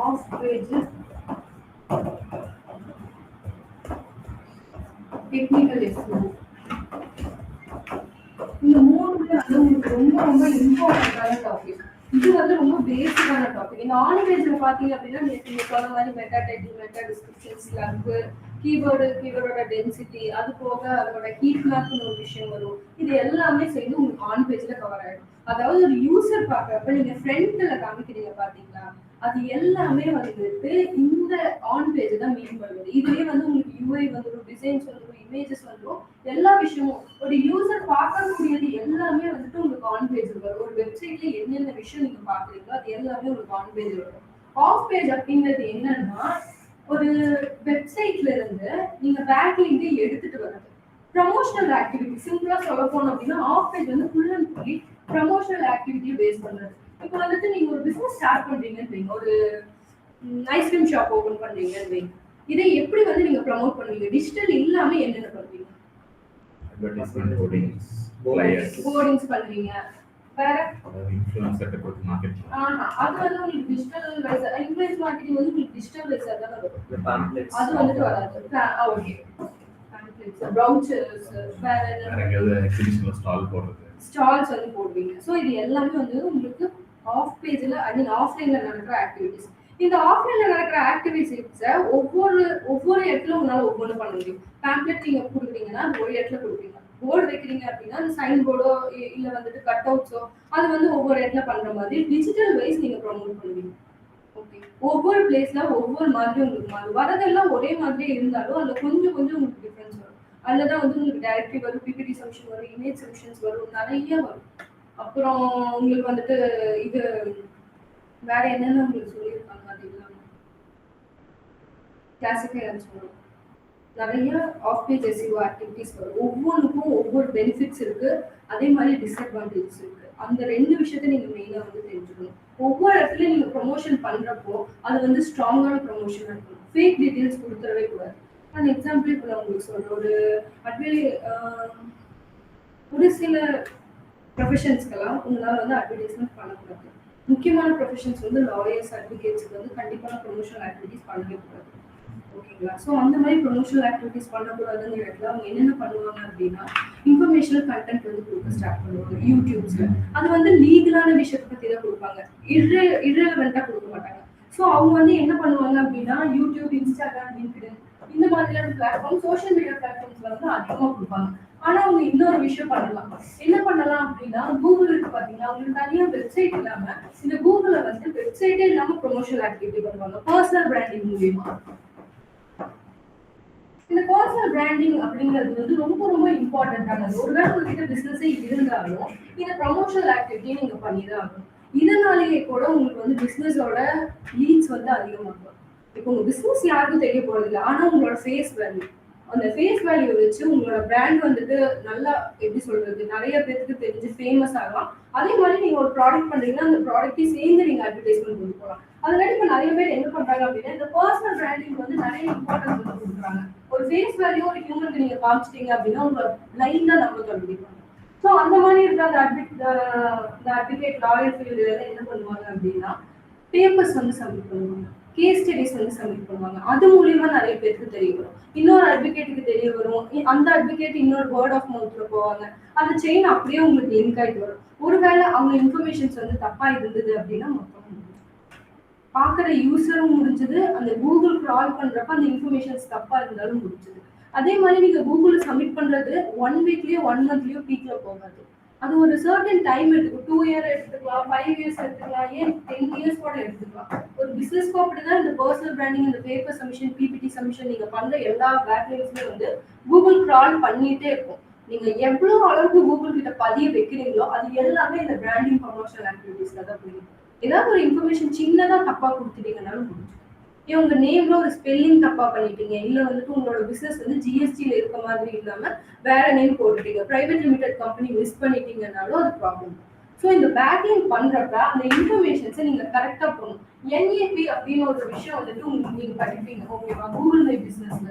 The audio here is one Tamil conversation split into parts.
Of page, technical SML. இந்த மூணுமே வந்து உங்களுக்கு ரொம்ப ரொம்ப இம்பார்ட்டன்டான டாபிக். இது வந்து ரொம்ப பேசிக்கான டாபிக். இந்த ஆன் பேஜ்ல பாத்தீங்க அப்படின்னா நீங்க சொன்ன மாதிரி meta title, meta description, slug, கீவேர்டோட டென்சிட்டி, அது போக அதோட ஹீட் மேப்னு ஒரு விஷயம் வரும். இது எல்லாமே சேர்ந்து உங்களுக்கு ஆன் பேஜ்ல கவர் ஆயிடும். அதாவது ஒரு யூசர் பாக்குறப்ப நீங்க ஃப்ரண்ட்ல காமிக்கிறீங்க பாத்தீங்களா, அது எல்லாமே வந்துட்டு இந்த ஆன் பேஜ் தான் மீன் பண்ணுது. இதுலயே வந்து உங்களுக்கு யூஐ வந்துடும், டிசைன்ஸ் வந்துடும், இமேஜஸ் வந்துடும், எல்லா விஷயமும் ஒரு யூசர் பார்க்கக்கூடியது எல்லாமே வந்துட்டு உங்களுக்கு ஆன் பேஜ் வரும். ஒரு வெப்சைட்ல என்னென்ன விஷயம் நீங்க பாக்குறீங்களோ அது எல்லாமே உங்களுக்கு ஆன் பேஜ் வரும். ஆஃப் பேஜ் அப்படிங்கிறது என்னன்னா, ஒரு வெப்சைட்ல இருந்து நீங்க பேக் லிங்க் எடுத்துட்டு வர்றது. ப்ரமோஷனல் ஆக்டிவிட்டி சிம்பிளா சொல்ல போனோம் அப்படின்னா ஆஃப் பேஜ் வந்து ஃபுல் அண்ட் ஃபுல்லி ப்ரமோஷனல் ஆக்டிவிட்டியை பேஸ் பண்றது. இப்போ வந்துட்டு நீங்க ஒரு பிசினஸ் ஸ்டார்ட் பண்றீங்கன்னு வைங்க, ஒரு ஐஸ்கிரீம் ஷாப் ஓபன் பண்றீங்கன்னு வைங்க, இதை எப்படி வந்து நீங்க ப்ரமோட் பண்ணுவீங்க? டிஜிட்டல் இல்லாம என்னென்ன பண்ணுவீங்க? அட்வர்டைஸ்மென்ட், போர்டிங்ஸ் பண்றீங்க. வேற இன்ஃப்ளூயன்சர் கொடுத்து மார்க்கெட்டிங். அது வந்து உங்களுக்கு டிஜிட்டல் வைஸ், இன்ஃப்ளூயன்ஸ் மார்க்கெட்டிங் வந்து உங்களுக்கு டிஜிட்டல் வைஸ் தான் வரும். அது வந்துட்டு வராது. ஓகே, ப்ரௌச்சர்ஸ், வேற எங்க எக்ஸிபிஷன்ல ஸ்டால் போடுறது, ஸ்டால்ஸ் வந்து போடுவீங்க. ஸோ இது எல்லாமே வந்து உங்களுக்கு ஆஃப் பேஜ்ல, ஐ மீன் ஆஃப்லைன்ல நடக்கிற ஆக்டிவிட்டிஸ். இந்த ஆஃப்லைன்ல நடக்கிற ஆக்டிவிட்டிஸை ஒவ்வொரு இடத்துல உங்களால ஒவ்வொன்று பண்ண முடியும். பேம்ப்ளெட் நீங்க கொடுக்குறீங்கன்னா அது ஒரு இடத்துல கொடுப்பீங்க. போர்டு வைக்கிறீங்க அப்படின்னா அந்த சைன் போர்டோ இல்ல வந்துட்டு கட் அவுட்ஸோ அது வந்து ஒவ்வொரு இடத்துல பண்ற மாதிரி டிஜிட்டல் வைஸ் நீங்க ப்ரமோட் பண்ணுவீங்க. ஓகே, ஒவ்வொரு பிளேஸ்ல ஒவ்வொரு மாதிரி உங்களுக்கு மாறும். வரதெல்லாம் ஒரே மாதிரியே இருந்தாலும் அதுல கொஞ்சம் கொஞ்சம் உங்களுக்கு டிஃபரன்ஸ் வரும். அதுலதான் வந்து உங்களுக்கு டைரக்டிவ் வரும், பிபிடி சப்ஷன் வரும், இமேஜ் சப்ஷன்ஸ் வரும், நிறைய வரும். அப்புறம் உங்களுக்கு வந்துட்டு இது வேற என்னென்ன உங்களுக்கு சொல்லியிருக்காங்க, அது இல்லாம கிளாசிஃபையர்ஸ் வரும், நிறைய ஆஃப் பேஜ் எஸ்இஓ ஆக்டிவிட்டிஸ் வரும். ஒவ்வொன்றுக்கும் ஒவ்வொரு பெனிஃபிட்ஸ் இருக்கு, அதே மாதிரி டிஸ்அட்வான்டேஜஸ் இருக்கு. அந்த ரெண்டு விஷயத்த நீங்க மெயினா வந்து தெரிஞ்சுக்கணும். ஒவ்வொரு இடத்துலயும் நீங்க ப்ரொமோஷன் பண்றப்போ அது வந்து ஸ்ட்ராங்கான ப்ரொமோஷன் இருக்கணும். ஃபேக் டீடைல்ஸ் கொடுத்துடவே கூடாது. அந்த எக்ஸாம்பிள் இப்போ நான் உங்களுக்கு சொல்றேன். ஒரு சில ப்ரொஃபஷன்ஸ்க்கெல்லாம் உங்களால வந்து அட்வர்டைஸ்மெண்ட் பண்ணக்கூடாது. முக்கியமான ப்ரொஃபஷன்ஸ் வந்து லாயர்ஸ், அட்வொகேட்ஸ்க்கு வந்து கண்டிப்பான ப்ரொமோஷனல் ஆக்டிவிட்டிஸ் பண்ணவே கூடாது. ஓகேங்களா? ஸோ அந்த மாதிரி ப்ரொமோஷனல் ஆக்டிவிட்டிஸ் பண்ணக்கூடாதுங்கிற இடத்துல அவங்க என்னென்ன பண்ணுவாங்க அப்படின்னா இன்ஃபர்மேஷனல் கண்டென்ட் வந்து கொடுக்க ஸ்டார்ட் பண்ணுவாங்க யூடியூப்ஸ்ல. அது வந்து லீகலான விஷயத்தை பத்தி தான் கொடுப்பாங்க, irrelevant-ஆ கொடுக்க மாட்டாங்க. ஸோ அவங்க வந்து என்ன பண்ணுவாங்க அப்படின்னா யூடியூப், இன்ஸ்டாகிராம், லிங்க்டின் இந்த மாதிரியான பிளாட்ஃபார்ம், சோஷியல் மீடியா பிளாட்ஃபார்ம்ஸ்ல வந்து அதிகமாக கொடுப்பாங்க. ஆனா அவங்க இன்னொரு விஷயம் பண்ணலாம். என்ன பண்ணலாம் அப்படின்னா கூகுள் இருக்கு பாத்தீங்கன்னா, அவங்களுக்கு தனியா வெப்சைட் இல்லாம இந்த கூகுள்ல வந்து வெப்சைட்டே இல்லாம ப்ரொமோஷனல் ஆக்டிவிட்டி பண்ணுவாங்க பர்சனல் பிராண்டிங் மூலியமா. இந்த பர்சனல் பிராண்டிங் அப்படிங்கிறது வந்து ரொம்ப ரொம்ப இம்பார்ட்டன்டானது. ஒருவேளை உங்ககிட்ட பிசினஸே இருந்தாலும் இந்த ப்ரொமோஷனல் ஆக்டிவிட்டியை நீங்க பண்ணிதான் ஆகணும். இதனாலேயே கூட உங்களுக்கு வந்து பிசினஸோட லீட்ஸ் வந்து அதிகமாகும். இப்போ உங்க பிசினஸ் யாருக்கும் தெரிய போறது இல்லை, ஆனா உங்களோட ஃபேஸ் வேல்யூ, அந்த ஃபேஸ் வேல்யூ வச்சு உங்களோட பிராண்ட் வந்துட்டு நல்லா எப்படி சொல்றது நிறைய பேருக்கு தெரிஞ்சு ஃபேமஸ் ஆகலாம். அதே மாதிரி நீங்க ஒரு ப்ராடக்ட் பண்றீங்கன்னா அந்த ப்ராடக்ட்டையும் சேர்ந்து நீங்க அட்வர்டைஸ்மெண்ட் கொண்டு போகலாம். அதனால இப்ப நிறைய பேர் என்ன பண்றாங்க அப்படின்னா இந்த பர்சனல் பிராண்டிங் வந்து நிறைய இம்பார்ட்டன்ஸ் வந்து கொடுக்குறாங்க. ஒரு ஃபேஸ் வேல்யூ ஒரு ஹியூமனுக்கு நீங்க காமிச்சிட்டீங்க அப்படின்னா உங்க லைன் தான் நம்ம கண்டுபிடிப்பாங்க. ஸோ அந்த மாதிரி இருக்கிற அந்த அட்வொகேட், லாயர் ஃபீல்டு என்ன பண்ணுவாங்க அப்படின்னா பேப்பர்ஸ் வந்து சப்மிட் பண்ணுவாங்க, கேஸ் ஸ்டடிஸ் வந்து சப்மிட் பண்ணுவாங்க. அது மூலியமா நிறைய பேருக்கு தெரிய வரும், இன்னொரு அட்வொகேட்டுக்கு தெரிய வரும், அந்த அட்வொகேட் இன்னொரு வேர்ட் ஆஃப் மவுத்ல போவாங்க. அந்த செயின் அப்படியே உங்களுக்கு லிங்க் ஆயிட்டு வரும். ஒருவேளை அவங்க இன்ஃபர்மேஷன்ஸ் வந்து தப்பா இருந்தது அப்படின்னா மொத்தம் பாக்குற யூசரும் முடிஞ்சது, அந்த கூகுள் கிரால் பண்றப்ப அந்த இன்ஃபர்மேஷன்ஸ் தப்பா இருந்தாலும் முடிஞ்சது. அதே மாதிரி நீங்க கூகுள் சப்மிட் பண்றது 1 வீக்லயோ 1 மந்த்லயோ பீக்ல போகாது. அது ஒரு சர்டன் டைம் எடுத்துக்கும். 2 இயர் எடுத்துக்கலாம், 5 இயர்ஸ் எடுத்துக்கலாம், ஏன் 10 இயர்ஸ் கூட எடுத்துக்கலாம். ஒரு பிசினஸ்க்கு அப்படிதான் இந்த பர்சனல் பிராண்டிங், இந்த பேப்பர் சப்மிஷன், பிபிடி சப்மிஷன் நீங்க பண்ற எல்லா பேக்லிங்ஸுமே வந்து கூகுள் கிரால் பண்ணிட்டே இருக்கும். நீங்க எவ்வளவு அளவுக்கு கூகுள் கிட்ட பதிய வைக்கிறீங்களோ அது எல்லாமே இந்த பிராண்டிங் ப்ரமோஷனல் ஆக்டிவிட்டிஸ்ல தான் போயிடும். ஏதாவது ஒரு இன்ஃபர்மேஷன் சின்னதா தப்பா கொடுத்துட்டீங்கன்னாலும் முடிஞ்சு, ஏன் உங்க நேம்ல ஒரு ஸ்பெல்லிங் தப்பா பண்ணிட்டீங்க, இல்ல வந்துட்டு உங்களோட பிசினஸ் வந்து ஜிஎஸ்டில இருக்க மாதிரி இல்லாம வேற நேம் போட்டுட்டீங்க, பிரைவேட் லிமிடெட் கம்பெனி மிஸ் பண்ணிட்டீங்கன்னாலும் அது ப்ராப்ளம். ஸோ இந்த பேக்லிங் பண்றப்ப அந்த இன்ஃபர்மேஷன்ஸை நீங்க கரெக்டா போகணும். என்ஏபி அப்படின்னு ஒரு விஷயம் வந்துட்டு உங்களுக்கு நீங்க படிப்பீங்க, ஓகேவா? கூகுள் மை பிசினஸ்ல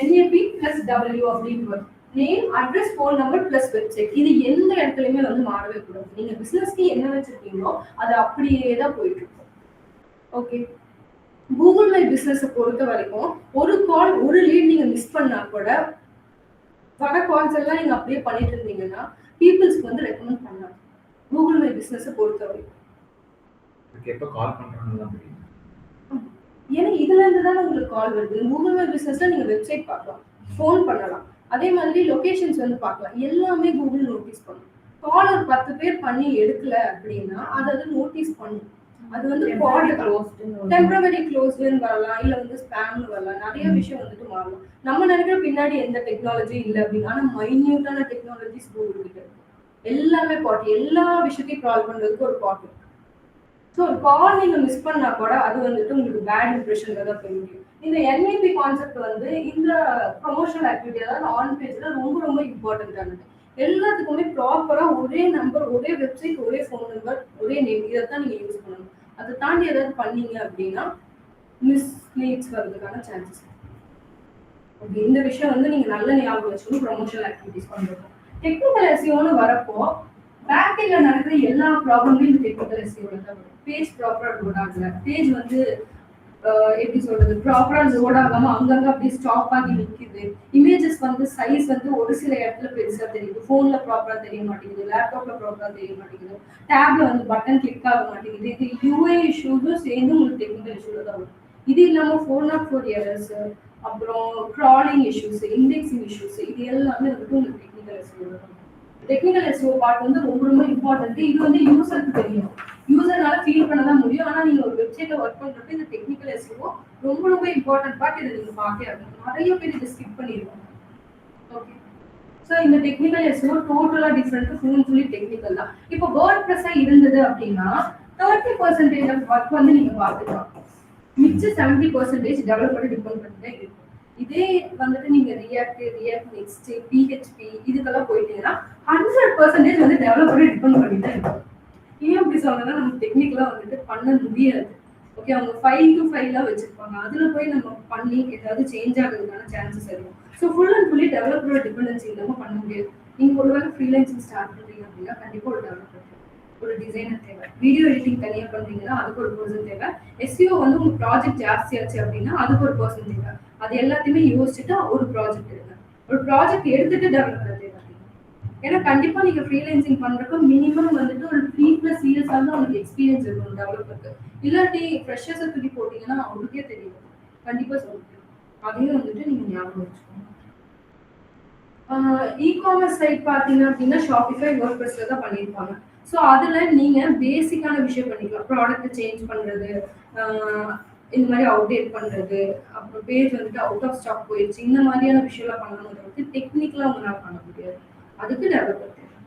என்ஏபி பிளஸ் டபிள்யூ அப்படின்னு வரும். Name, address, phone number plus website. இது எந்த இடத்துலயுமே வந்து மாறவே கூடாது. நீங்க பிசினஸ்க்கு என்ன வச்சிருக்கீங்களோ அது அப்படியே தான் போயிட்டு இருக்கும். ஓகே. கூகுள் மை பிசினஸ பொறுத்த வரைக்கும் ஒரு கால், ஒரு லீட் நீங்க மிஸ் பண்ணா கூட வர கால்ஸ் எல்லாம் நீங்க அப்படியே பண்ணிட்டு இருந்தீங்கன்னா பீப்புள்ஸ்க்கு வந்து ரெக்கமெண்ட் பண்ணலாம். கூகுள் மை பிசினஸ பொறுத்த வரைக்கும். எனக்கு எப்போ கால் பண்ணுறாங்கன்னு தான் தெரியும். ஏன்னா இதுல இருந்து தானே உங்களுக்கு கால் வருது. கூகுள் மை பிசினஸ்ல நீங்க வெப்சைட் பார்க்கலாம், ஃபோன் பண்ணலாம், அதே மாதிரி லொகேஷன்ஸ் வந்து பார்க்கலாம். எல்லாமே கூகுள் நோட்டீஸ் பண்ணும். கால் ஒரு 10 பேர் பண்ணி எடுக்கல அப்படின்னா அது நோட்டீஸ் பண்ணும். அது வந்து டெம்பரவரி க்ளோஸ்டுன்னு வரலாம், இல்ல வந்து ஸ்பேம்னு வரலாம். நிறைய விஷயம் வந்துட்டு மாறலாம். நம்ம நினைக்கிற பின்னாடி எந்த டெக்னாலஜி இல்லை அப்படின்னு, ஆனா மைன்யூட்டான டெக்னாலஜிஸ் கூகுள் கிட்ட இருக்கு. எல்லாமே பாட், எல்லா விஷயத்தையும் கால் பண்றதுக்கு ஒரு பாட் இருக்கு. ஸோ ஒரு கால் நீங்க மிஸ் பண்ணா கூட அது வந்துட்டு உங்களுக்கு பேட் இம்ப்ரெஷன்ல தான் போய் முடியும். இந்த என்ஐபி கான்செப்ட் வந்து இந்த ப்ரொமோஷனல் ஆக்டிவிட்டி, அதாவது ஆன் பேஜ்ல ரொம்ப ரொம்ப இம்பார்ட்டன்டானது. எல்லாத்துக்குமே ப்ராப்பரா ஒரே நம்பர், ஒரே வெப்சைட், ஒரே ஃபோன் நம்பர், ஒரே நேம், இதை தான் நீங்க யூஸ் பண்ணணும். அதை தாண்டி ஏதாவது பண்ணீங்க அப்படின்னா மிஸ்லீட்ஸ் வர்றதுக்கான சான்சஸ். ஓகே, இந்த விஷயம் வந்து நீங்க நல்ல ஞாபகம் வச்சுக்கணும் ப்ரொமோஷனல் ஆக்டிவிட்டிஸ் பண்றது. டெக்னிக்கல் எஸ்இஓன்னு வரப்போ பேக் எண்ட்ல நடக்கிற எல்லா ப்ராப்ளமும் இந்த டெக்னிக்கல் எஸ்இஓல தான் வரும். பேஜ் ப்ராப்பரா லோட் ஆகல, பேஜ் வந்து எப்படி சொல்றது, ப்ராப்பரா லோட் ஆகாம அங்கங்க அப்படியே ஸ்டாப் ஆகி நிக்குது. இமேஜஸ் வந்து சைஸ் வந்து ஒரு சில இடத்துல பெருசா தெரியுது, போன்ல ப்ராப்பரா தெரிய மாட்டேங்குது, லேப்டாப்ல ப்ராப்பரா தெரிய மாட்டேங்குது, டேப்ல வந்து பட்டன் கிளிக் ஆக மாட்டேங்குது. இது யூஐ இஷ்யூஸும் சேர்ந்து உங்களுக்கு டெக்னிக்கல் இஷ்யூல தான் வரும். இது இல்லாம 404 எரர்ஸ், அப்புறம் கிராலிங் இஷ்யூஸ், இண்டெக்ஸிங் இஷ்யூஸ், இது எல்லாமே வந்து உங்களுக்கு டெக்னிக்கல் இஷ்யூல தான். டெக்னிக்கல் எஸ்இஓ பார்ட் வந்து ரொம்ப ரொம்ப இம்பார்ட்டன்ட். இது வந்து யூசருக்கு தெரியும், யூசர்னால ஃபீல் பண்ண தான் முடியும். ஆனா நீங்க ஒரு வெப்சைட்ல ஒர்க் பண்றப்ப இந்த டெக்னிக்கல் எஸ்இஓ ரொம்ப ரொம்ப இம்பார்ட்டன்ட் பார்ட். இதை நீங்க பார்க்கவே ஆகணும். நிறைய பேர் இதை ஸ்கிப் பண்ணிடுவாங்க. ஓகே, ஸோ இந்த டெக்னிக்கல் எஸ்இஓ டோட்டலா டிஃப்ரெண்ட், ஃபுல்லி டெக்னிக்கல் தான். இப்போ வேர்ட் ப்ரெஸ்ஸா இருந்தது அப்படின்னா 30% ஆஃப் ஒர்க் வந்து நீங்க பார்த்துக்கலாம். மிச்ச 70% டெவலப்பர் டிபெண்ட் பண்ணி தான் இருக்கும். இதே வந்துட்டு நீங்க ரியாக்ட் நெக்ஸ்ட் பிஹெச்பி இதுக்கெல்லாம் போயிட்டீங்கன்னா 100% வந்து டெவலப்பரை டிபெண்ட் பண்ணி தான் இருக்கும். ஏன் அப்படி சொன்னா நம்ம டெக்னிக்கலா வந்துட்டு பண்ண முடியாது. ஓகே, அவங்க 5 to 5 வச்சிருப்பாங்க, அதுல போய் நம்ம பண்ணி ஏதாவது சேஞ்ச் ஆகுறதுக்கான சான்சஸ் இருக்கும். ஸோ ஃபுல் அண்ட் ஃபுல்லி டெவலப்பரோட டிபெண்டன்சி இல்லாம பண்ண முடியாது. நீங்க ஒருவேளை ஃப்ரீலான்சிங் ஸ்டார்ட் பண்றீங்க அப்படின்னா கண்டிப்பா ஒரு டெவலப்பர், ஒரு டிசைனர் தேவை. வீடியோ எடிட்டிங் தனியா பண்றீங்கன்னா அதுக்கு ஒரு பர்சன் தேவை. எஸ்இஓ வந்து உங்க ப்ராஜெக்ட் ஜாஸ்தியாச்சு அப்படின்னா அதுக்கு ஒரு பர்சன் தேவை. அது எல்லாத்தையுமே யோசிச்சுட்டு ஒரு ப்ராஜெக்ட் எடுங்க. ஒரு ப்ராஜெக்ட் எடுத்துட்டு டெவலப்பர் தேவை. ஏன்னா கண்டிப்பா நீங்க ஃப்ரீலான்சிங் பண்றப்ப மினிமம் வந்துட்டு ஒரு 3+ இயர்ஸ் ஆகும் உங்களுக்கு எக்ஸ்பீரியன்ஸ் இருக்கணும் டெவலப்பருக்கு. இல்லாட்டி ஃப்ரெஷர்ஸை தூக்கி போட்டீங்கன்னா அவங்களுக்கே தெரியும். கண்டிப்பா சொல்லுங்க, அதையும் வந்துட்டு நீங்க ஞாபகம் வச்சுக்கோங்க. இ-காமர்ஸ் சைட் பார்த்தீங்க அப்படின்னா ஷாப்பிஃபை, வேர்ட்பிரஸ்ல தான் பண்ணியிருப்பாங்க. ஸோ அதுல நீங்க பேசிக்கான விஷயம் பண்ணிக்கலாம். ப்ராடக்ட் சேஞ்ச் பண்றது, இந்த மாதிரி அப்டேட் பண்றது, அப்புறம் பேஜ் வந்துட்டு அவுட் ஆஃப் ஸ்டாக் போயிடுச்சு, இந்த மாதிரியான விஷயம்லாம் பண்ணணும். வந்து டெக்னிக்கலா உங்களால பண்ண முடியாது, அதுக்கு டெவலப்பர் தேவை.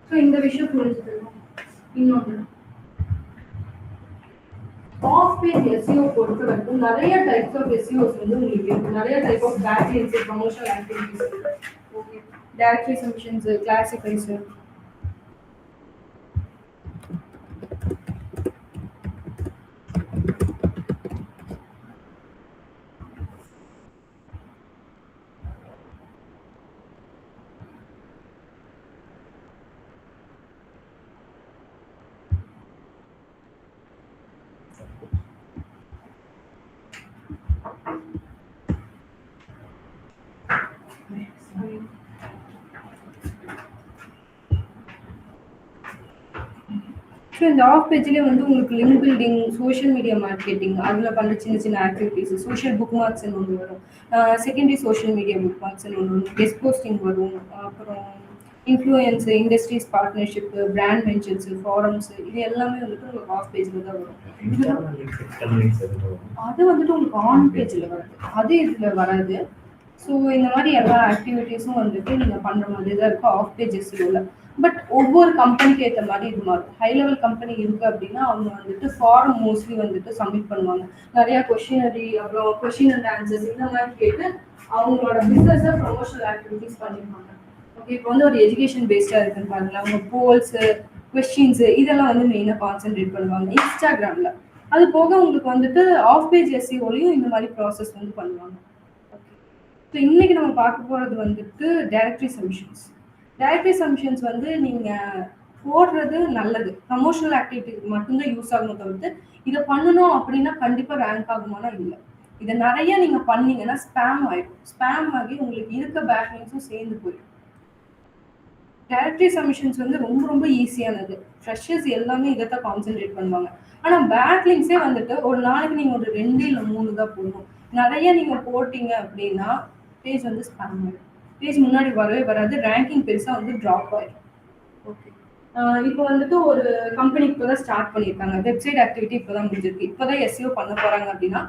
ஸோ இந்த விஷயம் புரிஞ்சுக்கணும். இன்னொன்று, ஆஃப் பேஜ் எஸ்இஓ பொறுத்த வரைக்கும் நிறைய டைப்ஸ் ஆஃப் எஸ்இஓஸ் வந்து உங்களுக்கு இருக்கு. நிறைய டைப் ஆஃப் பேக்லிங்க்ஸ், ப்ரமோஷனல் ஆக்டிவிட்டிஸ் இருக்கு. Okay, directory submissions, classifies. So இந்த ஆஃப் பேஜ்லேயே வந்து உங்களுக்கு link building, social media marketing, அதில் பண்ணுற சின்ன சின்ன ஆக்டிவிட்டிஸ், சோஷியல் புக் மார்க்ஸ்ன்னு ஒன்று வரும், செகண்டரி சோஷியல் மீடியா புக் மார்க்ஸ்ன்னு ஒன்று வரும், கெஸ்ட் போஸ்டிங் வரும், அப்புறம் இன்ஃப்ளூயன்ஸு, இண்டஸ்ட்ரீஸ் பார்ட்னர்ஷிப்பு, பிராண்ட் மென்ஷன்ஸு, ஃபாரம்ஸு, இது எல்லாமே வந்துட்டு உங்களுக்கு ஆஃப் பேஜில் தான் வரும். அது வந்துட்டு உங்களுக்கு ஆன் பேஜில் வராது, அது இதில் வராது. ஸோ இந்த மாதிரி எல்லா ஆக்டிவிட்டீஸும் வந்துட்டு நீங்கள் பண்ணுற மாதிரி தான் இருக்கும் ஆஃப் பேஜ் எஸ்இஓல. பட் ஒவ்வொரு கம்பெனிக்கு ஏற்ற மாதிரி இது மாறும். ஹை லெவல் கம்பெனி இருக்கு அப்படின்னா அவங்க வந்துட்டு ஃபார்ம் மோஸ்ட்லி வந்துட்டு சப்மிட் பண்ணுவாங்க. நிறைய கொஷினரி, அப்புறம் கொஷின் அண்ட் ஆன்சர்ஸ் இந்த மாதிரி கேட்டு அவங்களோட பிஸ்னஸை ப்ரொமோஷனல் ஆக்டிவிட்டிஸ் பண்ணியிருப்பாங்க. ஓகே, இப்போ வந்து ஒரு எஜுகேஷன் பேஸ்டாக இருக்குன்னு பாருங்களா, அவங்க போல்ஸு, கொஸ்டின்ஸு இதெல்லாம் வந்து மெயினாக கான்சென்ட்ரேட் பண்ணுவாங்க இன்ஸ்டாகிராமில். அது போக உங்களுக்கு வந்துட்டு ஆஃப் பேஜ் எஸ்இஓலையும் இந்த மாதிரி ப்ராசஸ் வந்து பண்ணுவாங்க. ஸோ இன்னைக்கு நம்ம பார்க்க போகிறது வந்துட்டு டைரக்டரி சப்மிஷன்ஸ். டைரக்டரி சப்மிஷன்ஸ் வந்து நீங்கள் போடுறது நல்லது. ப்ரமோஷனல் ஆக்டிவிட்டிக்கு மட்டும்தான் யூஸ் ஆகுமே தவிர்த்து, இத பண்ணணும் அப்படின்னா கண்டிப்பா ரேங்க் ஆகுமானா இல்ல. இத நெறைய நீங்க பண்ணீங்கன்னா ஸ்பாம் ஆயிடும். ஸ்பாம் ஆகி உங்களுக்கு இருக்க பேக்லிங்க்ஸும் சேர்ந்து போயிடும். டைரக்டரி சப்மிஷன்ஸ் வந்து ரொம்ப ரொம்ப ஈஸியானது. ஃப்ரெஷர்ஸ் எல்லாமே இதத்தான் கான்சன்ட்ரேட் பண்ணுவாங்க. ஆனா பேக்லிங்க்ஸே வந்துட்டு ஒரு நாளைக்கு நீங்க ஒரு 2 இல்ல 3 தான் போடணும். நெறைய நீங்க போட்டீங்க அப்படின்னா, பேஜ் வந்து ஸ்பாம் ஆயிடும். பேஜ் முன்னாடி வரவே வராது. ரேங்கிங் பெருசா வந்து ட்ராப் ஆயிடும். ஓகே. இப்போ வந்துட்டு ஒரு கம்பெனி இப்பதான் ஸ்டார்ட் பண்ணியிருக்காங்க. வெப்சைட் ஆக்டிவிட்டி இப்பதான் முடிஞ்சிருக்கு. இப்பதான் எஸ்இஓ பண்ண போறாங்க அப்படின்னா,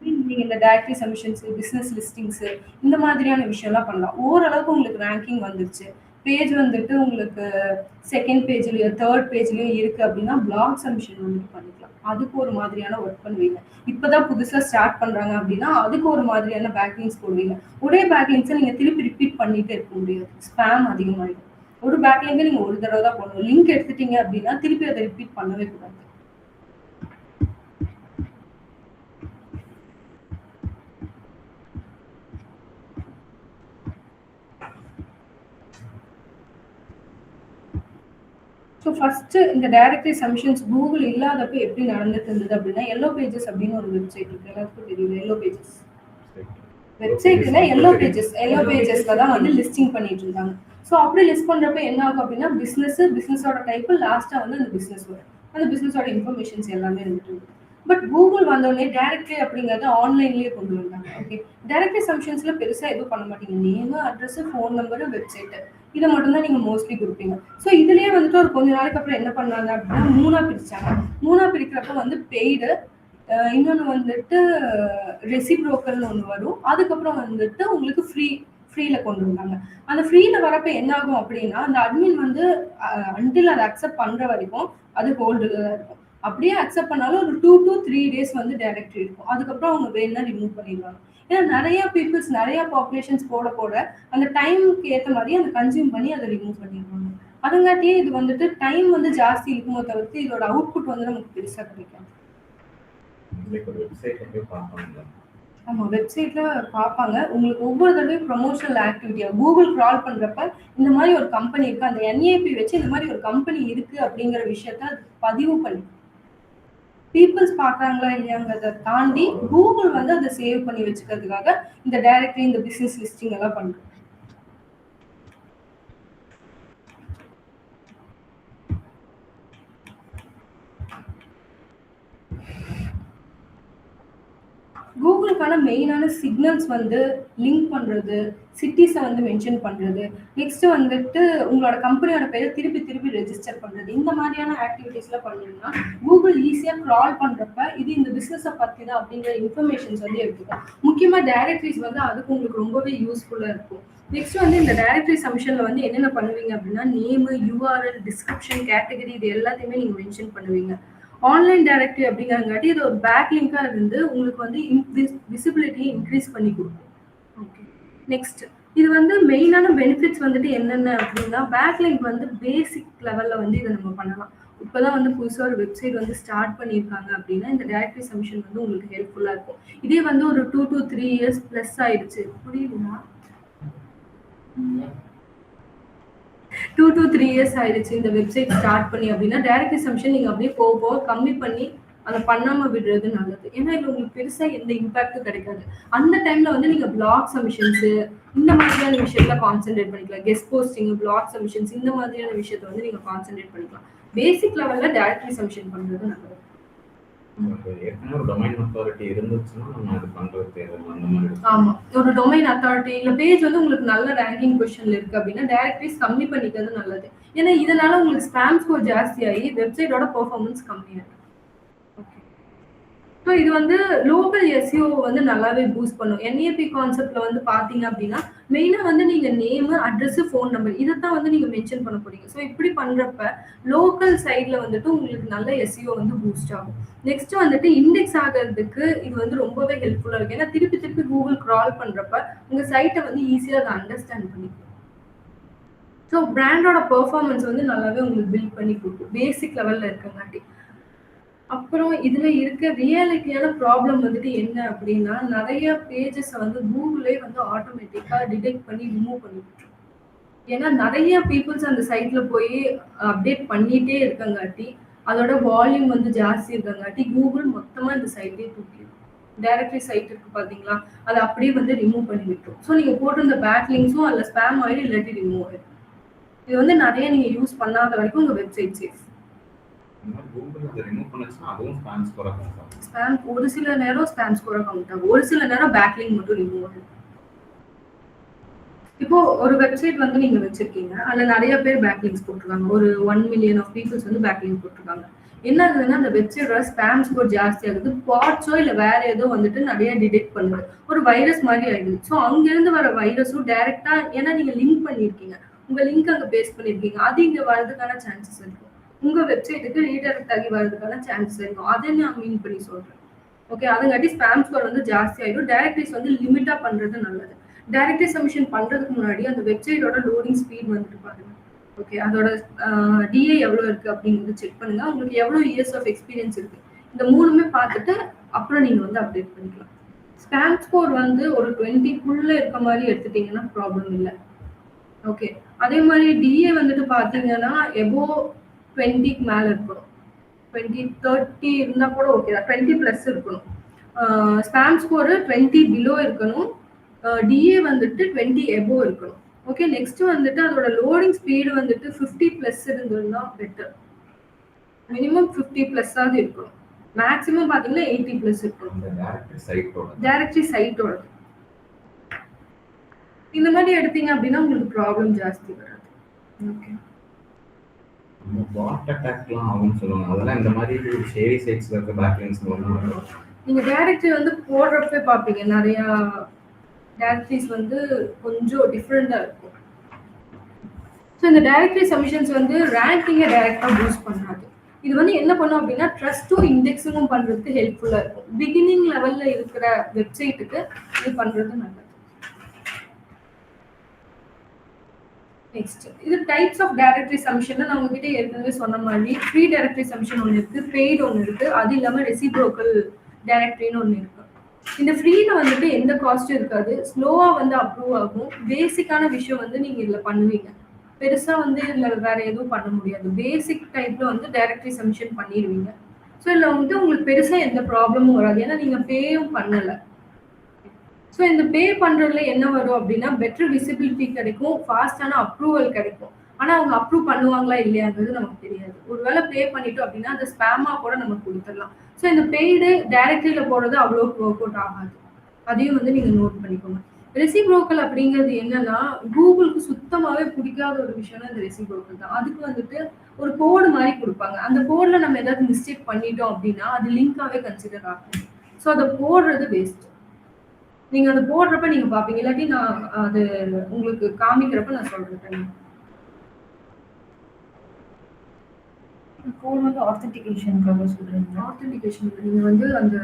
நீங்க இந்த டைரக்டரி சப்மிஷன்ஸ், பிசினஸ் லிஸ்டிங்ஸ் இந்த மாதிரியான விஷயம்லாம் பண்ணலாம். ஓரளவுக்கு உங்களுக்கு ரேங்கிங் வந்துருச்சு. பேஜ் வந்துட்டு உங்களுக்கு செகண்ட் பேஜ்லயோ, தேர்ட் பேஜ்லயோ இருக்கு அப்படின்னா, பிளாக் சப்மிஷன் வந்துட்டு பண்ணிக்கலாம். அதுக்கு ஒரு மாதிரியான ஒர்க் பண்ணுவீங்க. இப்பதான் புதுசா ஸ்டார்ட் பண்றாங்க அப்படின்னா, அதுக்கு ஒரு மாதிரியான பேக்லிங்க்ஸ் போடுவீங்க. ஒரே பேக்லிங்க்ஸை நீங்க திருப்பி ரிப்பீட் பண்ணிட்டே இருக்க முடியாது. ஸ்பாம் அதிகமாயிடும். ஒரு பேக்லிங்கை நீங்க ஒரு தடவை தான் போடணும். லிங்க் எடுத்துட்டீங்க அப்படின்னா திருப்பி அதை ரிப்பீட் பண்ணவே கூடாது. ஸோ ஃபர்ஸ்ட் இந்த டைரக்டரி சப்மிஷன்ஸ் கூகுள் இல்லாதப்ப எப்படி நடந்துட்டு இருந்தது அப்படின்னா, எல்லோ பேஜஸ் அப்படின்னு ஒரு வெப்சைட் இருக்கு. எல்லாருக்கும் தெரியும் எல்லோ பேஜஸ். வெப்சைட்ல எல்லோ பேஜஸ்ல தான் வந்து லிஸ்டிங் பண்ணிட்டு இருந்தாங்க. ஸோ அப்படி லிஸ்ட் பண்றப்ப என்ன ஆகும் அப்படின்னா, பிசினஸோட டைப் லாஸ்டா வந்து அந்த பிசினஸ் வரும். அந்த பிசினஸோட இன்ஃபர்மேஷன்ஸ் எல்லாமே இருந்துட்டு இருக்கு. பட் கூகுள் வந்தோடனே டைரக்டரி அப்படிங்கறத ஆன்லைன்லயே கொண்டு வந்தாங்க. ஓகே, டைரக்டரி சப்மிஷன்ஸ்ல பெருசா எதுவும் பண்ண மாட்டீங்க. Name, address, phone number, website இதை மட்டும் தான் நீங்க மோஸ்ட்லி கொடுப்பீங்க. ஸோ இதுலயே வந்துட்டு ஒரு கொஞ்ச நாளைக்கு அப்புறம் என்ன பண்ணாங்க அப்படின்னா, மூணா பிரிச்சாங்க. மூணா பிரிக்கிறப்ப வந்து பெய்டு, இன்னொன்று வந்துட்டு ரெசிப்ரோக்கல்னு ஒன்று வரும். அதுக்கப்புறம் வந்துட்டு உங்களுக்கு ஃப்ரீல கொண்டு வந்தாங்க. அந்த ஃப்ரீல வரப்ப என்ன ஆகும் அப்படின்னா, அந்த அட்மின் வந்து அன்டில் அதை அக்செப்ட் பண்ற வரைக்கும் அது ஹோல்டுல தான் இருக்கும். அப்படியே அக்செப்ட் பண்ணாலும் ஒரு 2 to 3 days வந்து டைரக்டரி இருக்கும். அதுக்கப்புறம் அவங்க வேணா ரிமூவ் பண்ணிடுவாங்க. ஏன்னா நிறைய பீப்புள்ஸ், நிறைய பாப்புலேஷன்ஸ் போட போட அந்த டைமுக்கு ஏற்ற மாதிரி அதை கன்சியூம் பண்ணி அதை ரிமூவ் பண்ணிடுவாங்க. அதுங்காட்டியே இது வந்துட்டு டைம் வந்து ஜாஸ்தி இருக்குமோ தவிர்த்து இதோட அவுட்புட் வந்து நமக்கு பெருசா கிடைக்கும். ஆமா, வெப்சைட்ல பார்ப்பாங்க. உங்களுக்கு ஒவ்வொரு தடவையும் ப்ரொமோஷனல் ஆக்டிவிட்டியா கூகுள் கிரால் பண்றப்ப இந்த மாதிரி ஒரு கம்பெனி இருக்கு, அந்த என்ஏபி வச்சு இந்த மாதிரி ஒரு கம்பெனி இருக்கு அப்படிங்கிற விஷயத்த பதிவு பண்ணி பீப்புள்ஸ் பார்க்குறாங்களா இல்லையாங்கிறத தாண்டி கூகுள் வந்து அதை சேவ் பண்ணி வச்சுக்கிறதுக்காக இந்த டைரக்டரி, இந்த பிசினஸ் லிஸ்டிங் எல்லாம் பண்றோம். கூகுளுக்கான மெயினான சிக்னல்ஸ் வந்து லிங்க் பண்றது, சிட்டிஸை வந்து மென்ஷன் பண்றது, நெக்ஸ்ட் வந்துட்டு உங்களோட கம்பெனியோட பேரை திருப்பி திருப்பி ரெஜிஸ்டர் பண்றது, இந்த மாதிரியான ஆக்டிவிட்டிஸ்லாம் பண்ணீங்கன்னா கூகுள் ஈஸியா கிரால் பண்றப்ப இது இந்த பிசினஸை பத்தி தான் அப்படிங்கிற இன்ஃபர்மேஷன்ஸ் வந்து எடுத்துக்கும். முக்கியமா டைரக்டரிஸ் வந்து அதுக்கு உங்களுக்கு ரொம்பவே யூஸ்ஃபுல்லா இருக்கும். நெக்ஸ்ட் வந்து இந்த டைரக்டரி சப்மிஷன்ல வந்து என்னென்ன பண்ணுவீங்க அப்படின்னா, நேம், யூஆர்எல், டிஸ்கிரிப்ஷன், கேட்டகரி இது எல்லாத்தையுமே நீங்க மென்ஷன் பண்ணுவீங்க. ஆன்லைன் டைரக்டரி அப்படிங்கிறங்காட்டி இது ஒரு பேக் லிங்கா இருந்து உங்களுக்கு வந்து விசிபிலிட்டியை இன்க்ரீஸ் பண்ணி கொடுக்கும். ஓகே, நெக்ஸ்ட் இது வந்து மெயினான பெனிஃபிட்ஸ் வந்துட்டு என்னென்ன அப்படின்னா, பேக் லிங்க் வந்து பேசிக் லெவல்ல வந்து இதை நம்ம பண்ணலாம். இப்போதான் வந்து புதுசாக ஒரு வெப்சைட் வந்து ஸ்டார்ட் பண்ணியிருக்காங்க அப்படின்னா இந்த டைரக்டரி சப்மிஷன் வந்து உங்களுக்கு ஹெல்ப்ஃபுல்லாக இருக்கும். இதே வந்து ஒரு 2 to 3 years ப்ளஸ் ஆயிடுச்சு, புரியுதுங்களா? 2 to 3 years ஆயிடுச்சு இந்த வெப்சைட் ஸ்டார்ட் பண்ணி அப்படின்னா டைரக்டரி சப்மிஷன் நீங்க அப்படியே போக போக கம்மி பண்ணி அதை பண்ணாம விடுறது நல்லது. ஏன்னா இதுல உங்களுக்கு பெருசா எந்த இம்பாக்டும் கிடைக்காது. அந்த டைம்ல வந்து நீங்க பிளாக் சப்மிஷன்ஸ் இந்த மாதிரியான விஷயத்துல கான்சென்ட்ரேட் பண்ணிக்கலாம். கெஸ்ட் போஸ்டிங், பிளாக் சப்மிஷன்ஸ் இந்த மாதிரியான விஷயத்த வந்து நீங்க கான்சென்ட்ரேட் பண்ணிக்கலாம். பேசிக் லெவல்ல டைரக்டரி சப்மிஷன் பண்றது நல்லது. ஒரு டொமைன் அத்தாரிட்டி இருந்துச்சுன்னா நம்ம அது பண்றது தேவையில்லை அந்த மாதிரி. ஆமா, ஒரு டொமைன் அத்தாரிட்டி இல்ல பேஜ் வந்து உங்களுக்கு நல்ல ரேங்கிங் பொசிஷன்ல இருக்கு அப்படின்னா டைரக்டரிஸ் கம்மி பண்ணிக்கிறது நல்லது. ஏன்னா இதனால உங்களுக்கு ஸ்பாம் ஸ்கோர் ஜாஸ்தி ஆகி வெப்சைட்டோட பெர்ஃபார்மன்ஸ் கம்மியாகும். ஸோ இது வந்து லோக்கல் எஸ்இஓ வந்து நல்லாவே பூஸ்ட் பண்ணும். என்ஏபி கான்செப்ட்ல வந்து பார்த்தீங்க அப்படின்னா மெயினாக வந்து நீங்கள் நேமு, அட்ரஸ், ஃபோன் நம்பர் இதைத்தான் வந்து நீங்கள் மென்ஷன் பண்ண போறீங்க. ஸோ இப்படி பண்ணுறப்ப லோக்கல் சைடில் வந்துட்டு உங்களுக்கு நல்ல எஸ்இஓ வந்து பூஸ்ட் ஆகும். நெக்ஸ்ட் வந்துட்டு இண்டெக்ஸ் ஆகிறதுக்கு இது வந்து ரொம்பவே ஹெல்ப்ஃபுல்லாக இருக்கு. ஏன்னா திருப்பி திருப்பி கூகுள் கிரால் பண்ணுறப்ப உங்கள் சைட்டை வந்து ஈஸியாக அதை அண்டர்ஸ்டாண்ட் பண்ணிக்கும். ஸோ பிராண்டோட பெர்ஃபார்மன்ஸ் வந்து நல்லாவே உங்களுக்கு பில்ட் பண்ணி கொடுக்கும் பேசிக் லெவலில் இருக்கங்காட்டி. அப்புறம் இதுல இருக்க ரியாலிட்டியான ப்ராப்ளம் வந்துட்டு என்ன அப்படின்னா, நிறைய பேஜஸ் வந்து கூகுளே வந்து ஆட்டோமேட்டிக்கா டிடெக்ட் பண்ணி ரிமூவ் பண்ணி விட்டுரும். ஏன்னா நெறைய பீப்பிள்ஸ் அந்த சைட்ல போய் அப்டேட் பண்ணிட்டே இருக்கங்காட்டி, அதோட வால்யூம் வந்து ஜாஸ்தி இருக்கங்காட்டி, Google மொத்தமா இந்த சைட்டே தூக்கிரும். டைரக்டரி சைட் இருக்கு பார்த்தீங்களா? அத அப்படியே வந்து ரிமூவ் பண்ணி விட்டுரும். ஸோ நீங்க போட்டிருந்த பேக் லிங்க்ஸும் அதுல ஸ்பாம் ஆயிடும், இல்லாட்டி ரிமூவ் ஆயிடும். இது வந்து நெறைய நீங்க யூஸ் பண்ணாத வரைக்கும் உங்க வெப்சைட் சேஃப். கூகுள் அதை ரிமூவ் பண்ணுச்சுன்னா அதுவும் ஸ்பாம் ஸ்கோர் ஆகும். ஸ்பாம் ஒரு சில நேரம் ஸ்பாம் ஸ்கோர் கவுண்ட் ஆகும். ஒரு சில நேரம் பேக் லிங்க் மட்டும் ரிமூவ் ஆகும். இப்போ ஒரு வெப்சைட் வந்து நீங்க வச்சிருக்கீங்க. அதுல நெறைய பேர் பேக் லிங்க்ஸ் போட்டுருக்காங்க. ஒரு 1 மில்லியன் ஆஃப் பீப்பிள்ஸ் வந்து பேக் லிங்க் போட்டுருக்காங்க. என்ன ஆகுதுன்னா, அந்த வெப்சைட்டோட ஸ்பாம் ஸ்கோர் ஜாஸ்தி ஆகுது. பாட்ஸோ இல்ல வேற ஏதோ வந்துட்டு நெறைய டிடெக்ட் பண்ணுது. ஒரு வைரஸ் மாதிரி ஆயிடுது. ஸோ அங்கிருந்து வர வைரஸும் டைரக்ட்டா ஏன்னா நீங்க லிங்க் பண்ணியிருக்கீங்க. உங்க லிங்க் அங்க பேஸ்ட் பண்ணியிருக்கீங்க. அது இங்க வரதுக்கான சான்சஸ் இருக்கு. உங்க வெப்சைட்டுக்கு ரீடைரக்ட் ஆகி வரதுக்கான சான்சஸ் இருக்கும். அதை நான் மீன் பண்ணி சொல்றேன். ஓகே, அதுங்காட்டி ஸ்பாம் ஸ்கோர் வந்து ஜாஸ்தி ஆயிடும். டைரக்டரிஸ் வந்து லிமிட்டா பண்றது நல்லது. டைரக்டரி சப்மிஷன் பண்றதுக்கு முன்னாடி அந்த வெப்சைட்டோட லோடிங் ஸ்பீட் வந்துட்டு பாருங்க. ஓகே, அதோட டிஏ எவ்வளவு இருக்கு அப்படிங்கிறது செக் பண்ணுங்க. உங்களுக்கு எவ்வளவு இயர்ஸ் ஆஃப் எக்ஸ்பீரியன்ஸ் இருக்கு, இந்த மூணுமே பார்த்துட்டு அப்புறம் நீங்க வந்து அப்டேட் பண்ணிக்கலாம். ஸ்பாம் ஸ்கோர் வந்து ஒரு 20க்குள்ள இருக்க மாதிரி எடுத்துட்டீங்கன்னா ப்ராப்ளம் இல்லை. ஓகே, அதே மாதிரி டிஏ வந்துட்டு பாத்தீங்கன்னா எபோ 20க்கு மேல இருக்கணும். 20, 30 இருந்தா கூட ஓகே தான். 20 பிளஸ் இருக்கணும். ஸ்பாம் ஸ்கோர் 20 பிலோ இருக்கணும். டிஏ வந்துட்டு 20 எபோ இருக்கணும். ஓகே, நெக்ஸ்ட் வந்துட்டு அதோட லோடிங் ஸ்பீடு வந்துட்டு 50 பிளஸ் இருந்ததுன்னா பெட்டர். மினிமம் 50 பிளஸ் ஆவது இருக்கணும். மேக்ஸிமம் பாத்தீங்கன்னா 80 பிளஸ் இருக்கணும். டைரக்டரி சைட்டோட இந்த மாதிரி எடுத்தீங்க அப்படின்னா உங்களுக்கு ப்ராப்ளம் ஜாஸ்தி வராது. ஓகே, பாட் அட்டாக்லாம் ஆகும்னு சொல்லுவாங்க. அதெல்லாம் இந்த மாதிரி ஷேரி சைட்ஸ்ல இருக்க பேக்லிங்ஸ் மூலமா நீங்க டைரக்டரி வந்து போடுறப்ப பாப்பீங்க நிறைய டைரக்டரிஸ் வந்து கொஞ்சம் டிஃப்ரெண்டா இருக்கும். ஸோ இந்த டைரக்டரி சப்மிஷன்ஸ் வந்து ரேங்கிங்கை டைரக்டா பூஸ்ட் பண்ணாது. இது வந்து என்ன பண்ணும் அப்படின்னா ட்ரஸ்ட்டும் இண்டெக்ஸிங்கும் பண்றதுக்கு ஹெல்ப்ஃபுல்லா இருக்கும். பிகினிங் லெவல்ல இருக்கிற வெப்சைட்டுக்கு இது பண்றது நல்லது. நெக்ஸ்ட் இது டைப்ஸ் ஆஃப் டைரக்டரி சப்மிஷன். நான் உங்ககிட்ட ஏற்கனவே சொன்ன மாதிரி ஃப்ரீ டைரக்டரி சப்மிஷன் ஒன்று இருக்கு, பெய்டு ஒன்று இருக்கு, அது இல்லாம ரெசிப்ரோக்கல் டைரக்டரின்னு ஒன்று இருக்கு. இந்த ஃப்ரீல வந்துட்டு எந்த காஸ்டும் இருக்காது, ஸ்லோவா வந்து அப்ரூவ் ஆகும். பேசிக்கான விஷயம் வந்து நீங்க இதுல பண்ணுவீங்க, பெருசா வந்து இதுல வேற எதுவும் பண்ண முடியாது. பேசிக் டைப்ல வந்து டைரக்டரி சப்மிஷன் பண்ணிடுவீங்க. ஸோ இதுல வந்து உங்களுக்கு பெருசா எந்த ப்ராப்ளமும் வராது, ஏன்னா நீங்க பேயும் பண்ணல. ஸோ இந்த பே பண்றதுல என்ன வரும் அப்படின்னா பெட்டர் விசிபிலிட்டி கிடைக்கும், ஃபாஸ்டான அப்ரூவல் கிடைக்கும். ஆனா அவங்க அப்ரூவ் பண்ணுவாங்களா இல்லையாங்கிறது நமக்கு தெரியாது. ஒருவேளை பே பண்ணிட்டோம் அப்படின்னா அந்த ஸ்பேமா கூட நம்ம கொடுத்துடலாம். ஸோ இந்த பெய்டு டைரக்டரியில போடுறது அவ்வளோ ஒர்க் அவுட் ஆகாது. அதையும் வந்து நீங்க நோட் பண்ணிக்கோங்க. ரெசிப்ரோக்கல் அப்படிங்கிறது என்னன்னா, கூகுளுக்கு சுத்தமாவே பிடிக்காத ஒரு விஷயம்னா இந்த ரெசிப்ரோக்கல் தான். அதுக்கு வந்துட்டு ஒரு கோடு மாதிரி கொடுப்பாங்க. அந்த கோட்ல நம்ம ஏதாவது மிஸ்டேக் பண்ணிட்டோம் அப்படின்னா அது லிங்காவே கன்சிடர் ஆகும். ஸோ அதை போடுறது வேஸ்ட். நீங்க அதை போடுறப்ப நீங்க பாப்பீங்க, இல்லாட்டி நான் அது உங்களுக்கு காமிக்கிறப்ப நான் சொல்றேன். கோட் வந்து ஆத்தென்டிகேஷனுக்காக சொல்றீங்க. ஆத்தென்டிகேஷன் நீங்க வந்து அந்த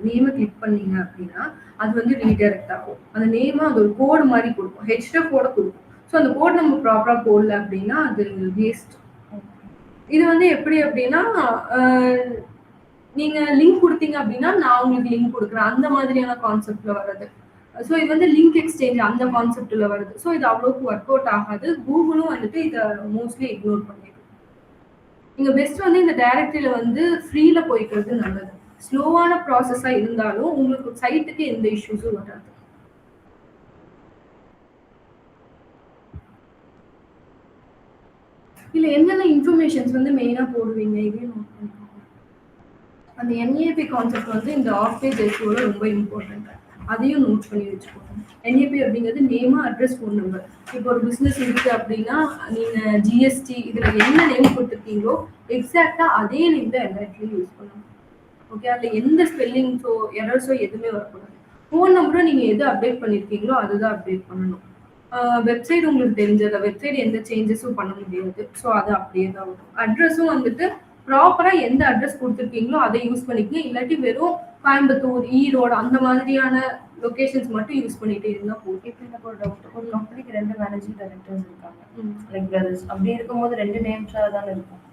நேமை கிளிக் பண்ணீங்க அப்படின்னா அது வந்து ரீடைரக்ட் ஆகும். அந்த நேமை அது ஒரு கோடு மாதிரி கொடுக்கும், ஹெச்டிஎஃப் கோட கொடுக்கும். ஸோ அந்த கோட் நம்ம ப்ராப்பரா போடல அப்படின்னா அது வேஸ்ட். இது வந்து எப்படி அப்படின்னா நீங்க லிங்க் கொடுத்தீங்க அப்படின்னா நான் உங்களுக்கு லிங்க் கொடுக்குறேன், அந்த மாதிரியான கான்செப்ட்ல வருது. ஸோ இது வந்து லிங்க் எக்ஸ்சேஞ்ச் அந்த கான்செப்ட்ல வருது. ஸோ இது அவ்வளோக்கு ஒர்க் அவுட் ஆகாது. கூகுளும் வந்துட்டு இதை மோஸ்ட்லி இக்னோர் பண்ணிடும். நீங்க பெஸ்ட் வந்து இந்த டைரக்டரியில வந்து ஃப்ரீல போய்க்கிறது நல்லது. ஸ்லோவான ப்ராசஸா இருந்தாலும் உங்களுக்கு சைட்டுக்கு எந்த இஷ்யூஸும் வராது. இல்ல என்னென்ன இன்ஃபர்மேஷன்ஸ் வந்து மெயினா போடுவீங்க இதையும் நோட் பண்ணிக்கோங்க. அந்த என்ஏபி கான்செப்ட் வந்து இந்த ஆஃப் பேஜ் எஸ்ஓல ரொம்ப இம்பார்ட்டன்ட். அதையும் நோட் பண்ணி வச்சுக்கோங்க. என்ஏபி அப்படிங்கிறது நேமா, அட்ரஸ், ஃபோன் நம்பர். இப்போ ஒரு பிஸ்னஸ் இருக்கு அப்படின்னா நீங்க ஜிஎஸ்டி இதுல என்ன நேம் கொடுத்துருக்கீங்களோ எக்ஸாக்டா அதே நேம் தான் எல்லா இடத்துலையும் யூஸ் பண்ணணும். ஓகே, அதுல எந்த ஸ்பெல்லிங்ஸோ எரர்ஸோ எதுவுமே வரக்கூடாது. ஃபோன் நம்பரும் நீங்க எது அப்டேட் பண்ணிருக்கீங்களோ அதுதான் அப்டேட் பண்ணணும். வெப்சைட் உங்களுக்கு தெரிஞ்சது, வெப்சைட் எந்த சேஞ்சஸும் பண்ண முடியாது. ஸோ அது அப்படியே தான் வரும். அட்ரஸும் வந்துட்டு ப்ராப்பரா எந்த அட்ரஸ் கொடுத்துருக்கீங்களோ அதை யூஸ் பண்ணிக்கங்க. இல்லாட்டி வெறும் கோயம்புத்தூர், ஈரோடு அந்த மாதிரியான லொகேஷன்ஸ் மட்டும் யூஸ் பண்ணிட்டே இருந்தா போதும். இப்போ எனக்கு ஒரு டவுட், ஒரு கம்பெனிக்கு 2 மேனேஜிங் டைரக்டர்ஸ் இருக்காங்க, லைக் பிரதர்ஸ். அப்படி இருக்கும்போது 2 நேம்ஸா தானே இருக்கும்.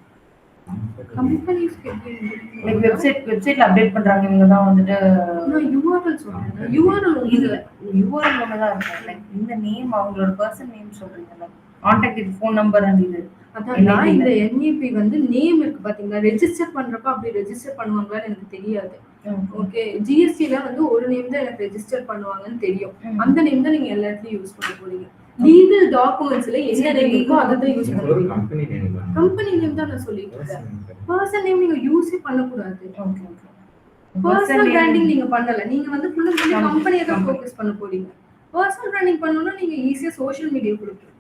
கம்பெனிஸ்க்கு லைக் வெப்சைட்ல அப்டேட் பண்றாங்க, இவங்க தான் வந்துட்டு நான் யூஆர்எல் சொல்றேன். யூஆர்எல் இல்ல, யூஆர்எல் ஒன்று தான் இருக்கும். லைக் இந்த நேம் அவங்களோட பர்சன் நேம் சொல்றீங்கல்ல, கான்டாக்ட் ஃபோன் நம்பர் அண்ட் இது அதான் இந்த என்இபி வந்து நேம் இருக்கு பாத்தீங்களா, ரெஜிஸ்டர் பண்றப்ப அப்படி ரெஜிஸ்டர் பண்ணுவாங்களான்னு எனக்கு தெரியாது. ஓகே, ஜிஎஸ்டில வந்து ஒரு நேம் தான் எனக்கு ரெஜிஸ்டர் பண்ணுவாங்கன்னு தெரியும். அந்த நேம் தான் நீங்க எல்லா இடத்துலயும் யூஸ் பண்ண போறீங்க. லீகல் டாக்குமெண்ட்ஸ்ல என்ன நேம் இருக்கோ அதை தான் யூஸ் பண்ணுவீங்க. கம்பெனி நேம் தான் நான் சொல்லிட்டு இருக்கேன். பர்சனல் நேம் நீங்க யூஸே பண்ணக்கூடாது. பர்சனல் பிராண்டிங் நீங்க பண்ணல. நீங்க வந்து ஃபுல் அண்ட் ஃபுல் கம்பெனியை தான் ஃபோக்கஸ் பண்ண போறீங்க. பர்சனல் பிராண்டிங் பண்ணனும்னா நீங்க ஈஸியா சோஷியல் மீடியா கொடுத்துருக்கலாம்.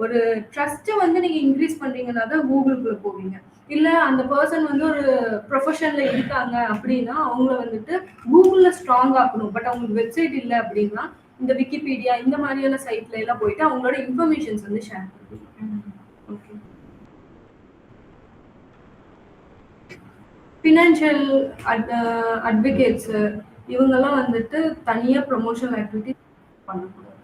ஒரு ட்ரஸ்ட் வந்து நீங்க இன்க்ரீஸ் பண்றீங்கன்னா தான் கூகுளுக்குள்ள போவீங்க. இல்ல அந்த பர்சன் வந்து ஒரு ப்ரொஃபஷன்ல இருக்காங்க அப்படின்னா அவங்கள வந்துட்டு கூகுள்ல ஸ்ட்ராங் ஆக்கணும். பட் அவங்களுக்கு வெப்சைட் இல்லை அப்படின்னா இந்த விக்கிபீடியா இந்த மாதிரியான சைட்ல எல்லாம் போயிட்டு அவங்களோட இன்ஃபர்மேஷன்ஸ் வந்து ஷேர் பண்ணுவீங்க. ஓகே, ஃபினான்ஷியல் அட்வொகேட்ஸ் இவங்கெல்லாம் வந்துட்டு தனியாக ப்ரொமோஷனல் ஆக்டிவிட்டி பண்ணக்கூடாது.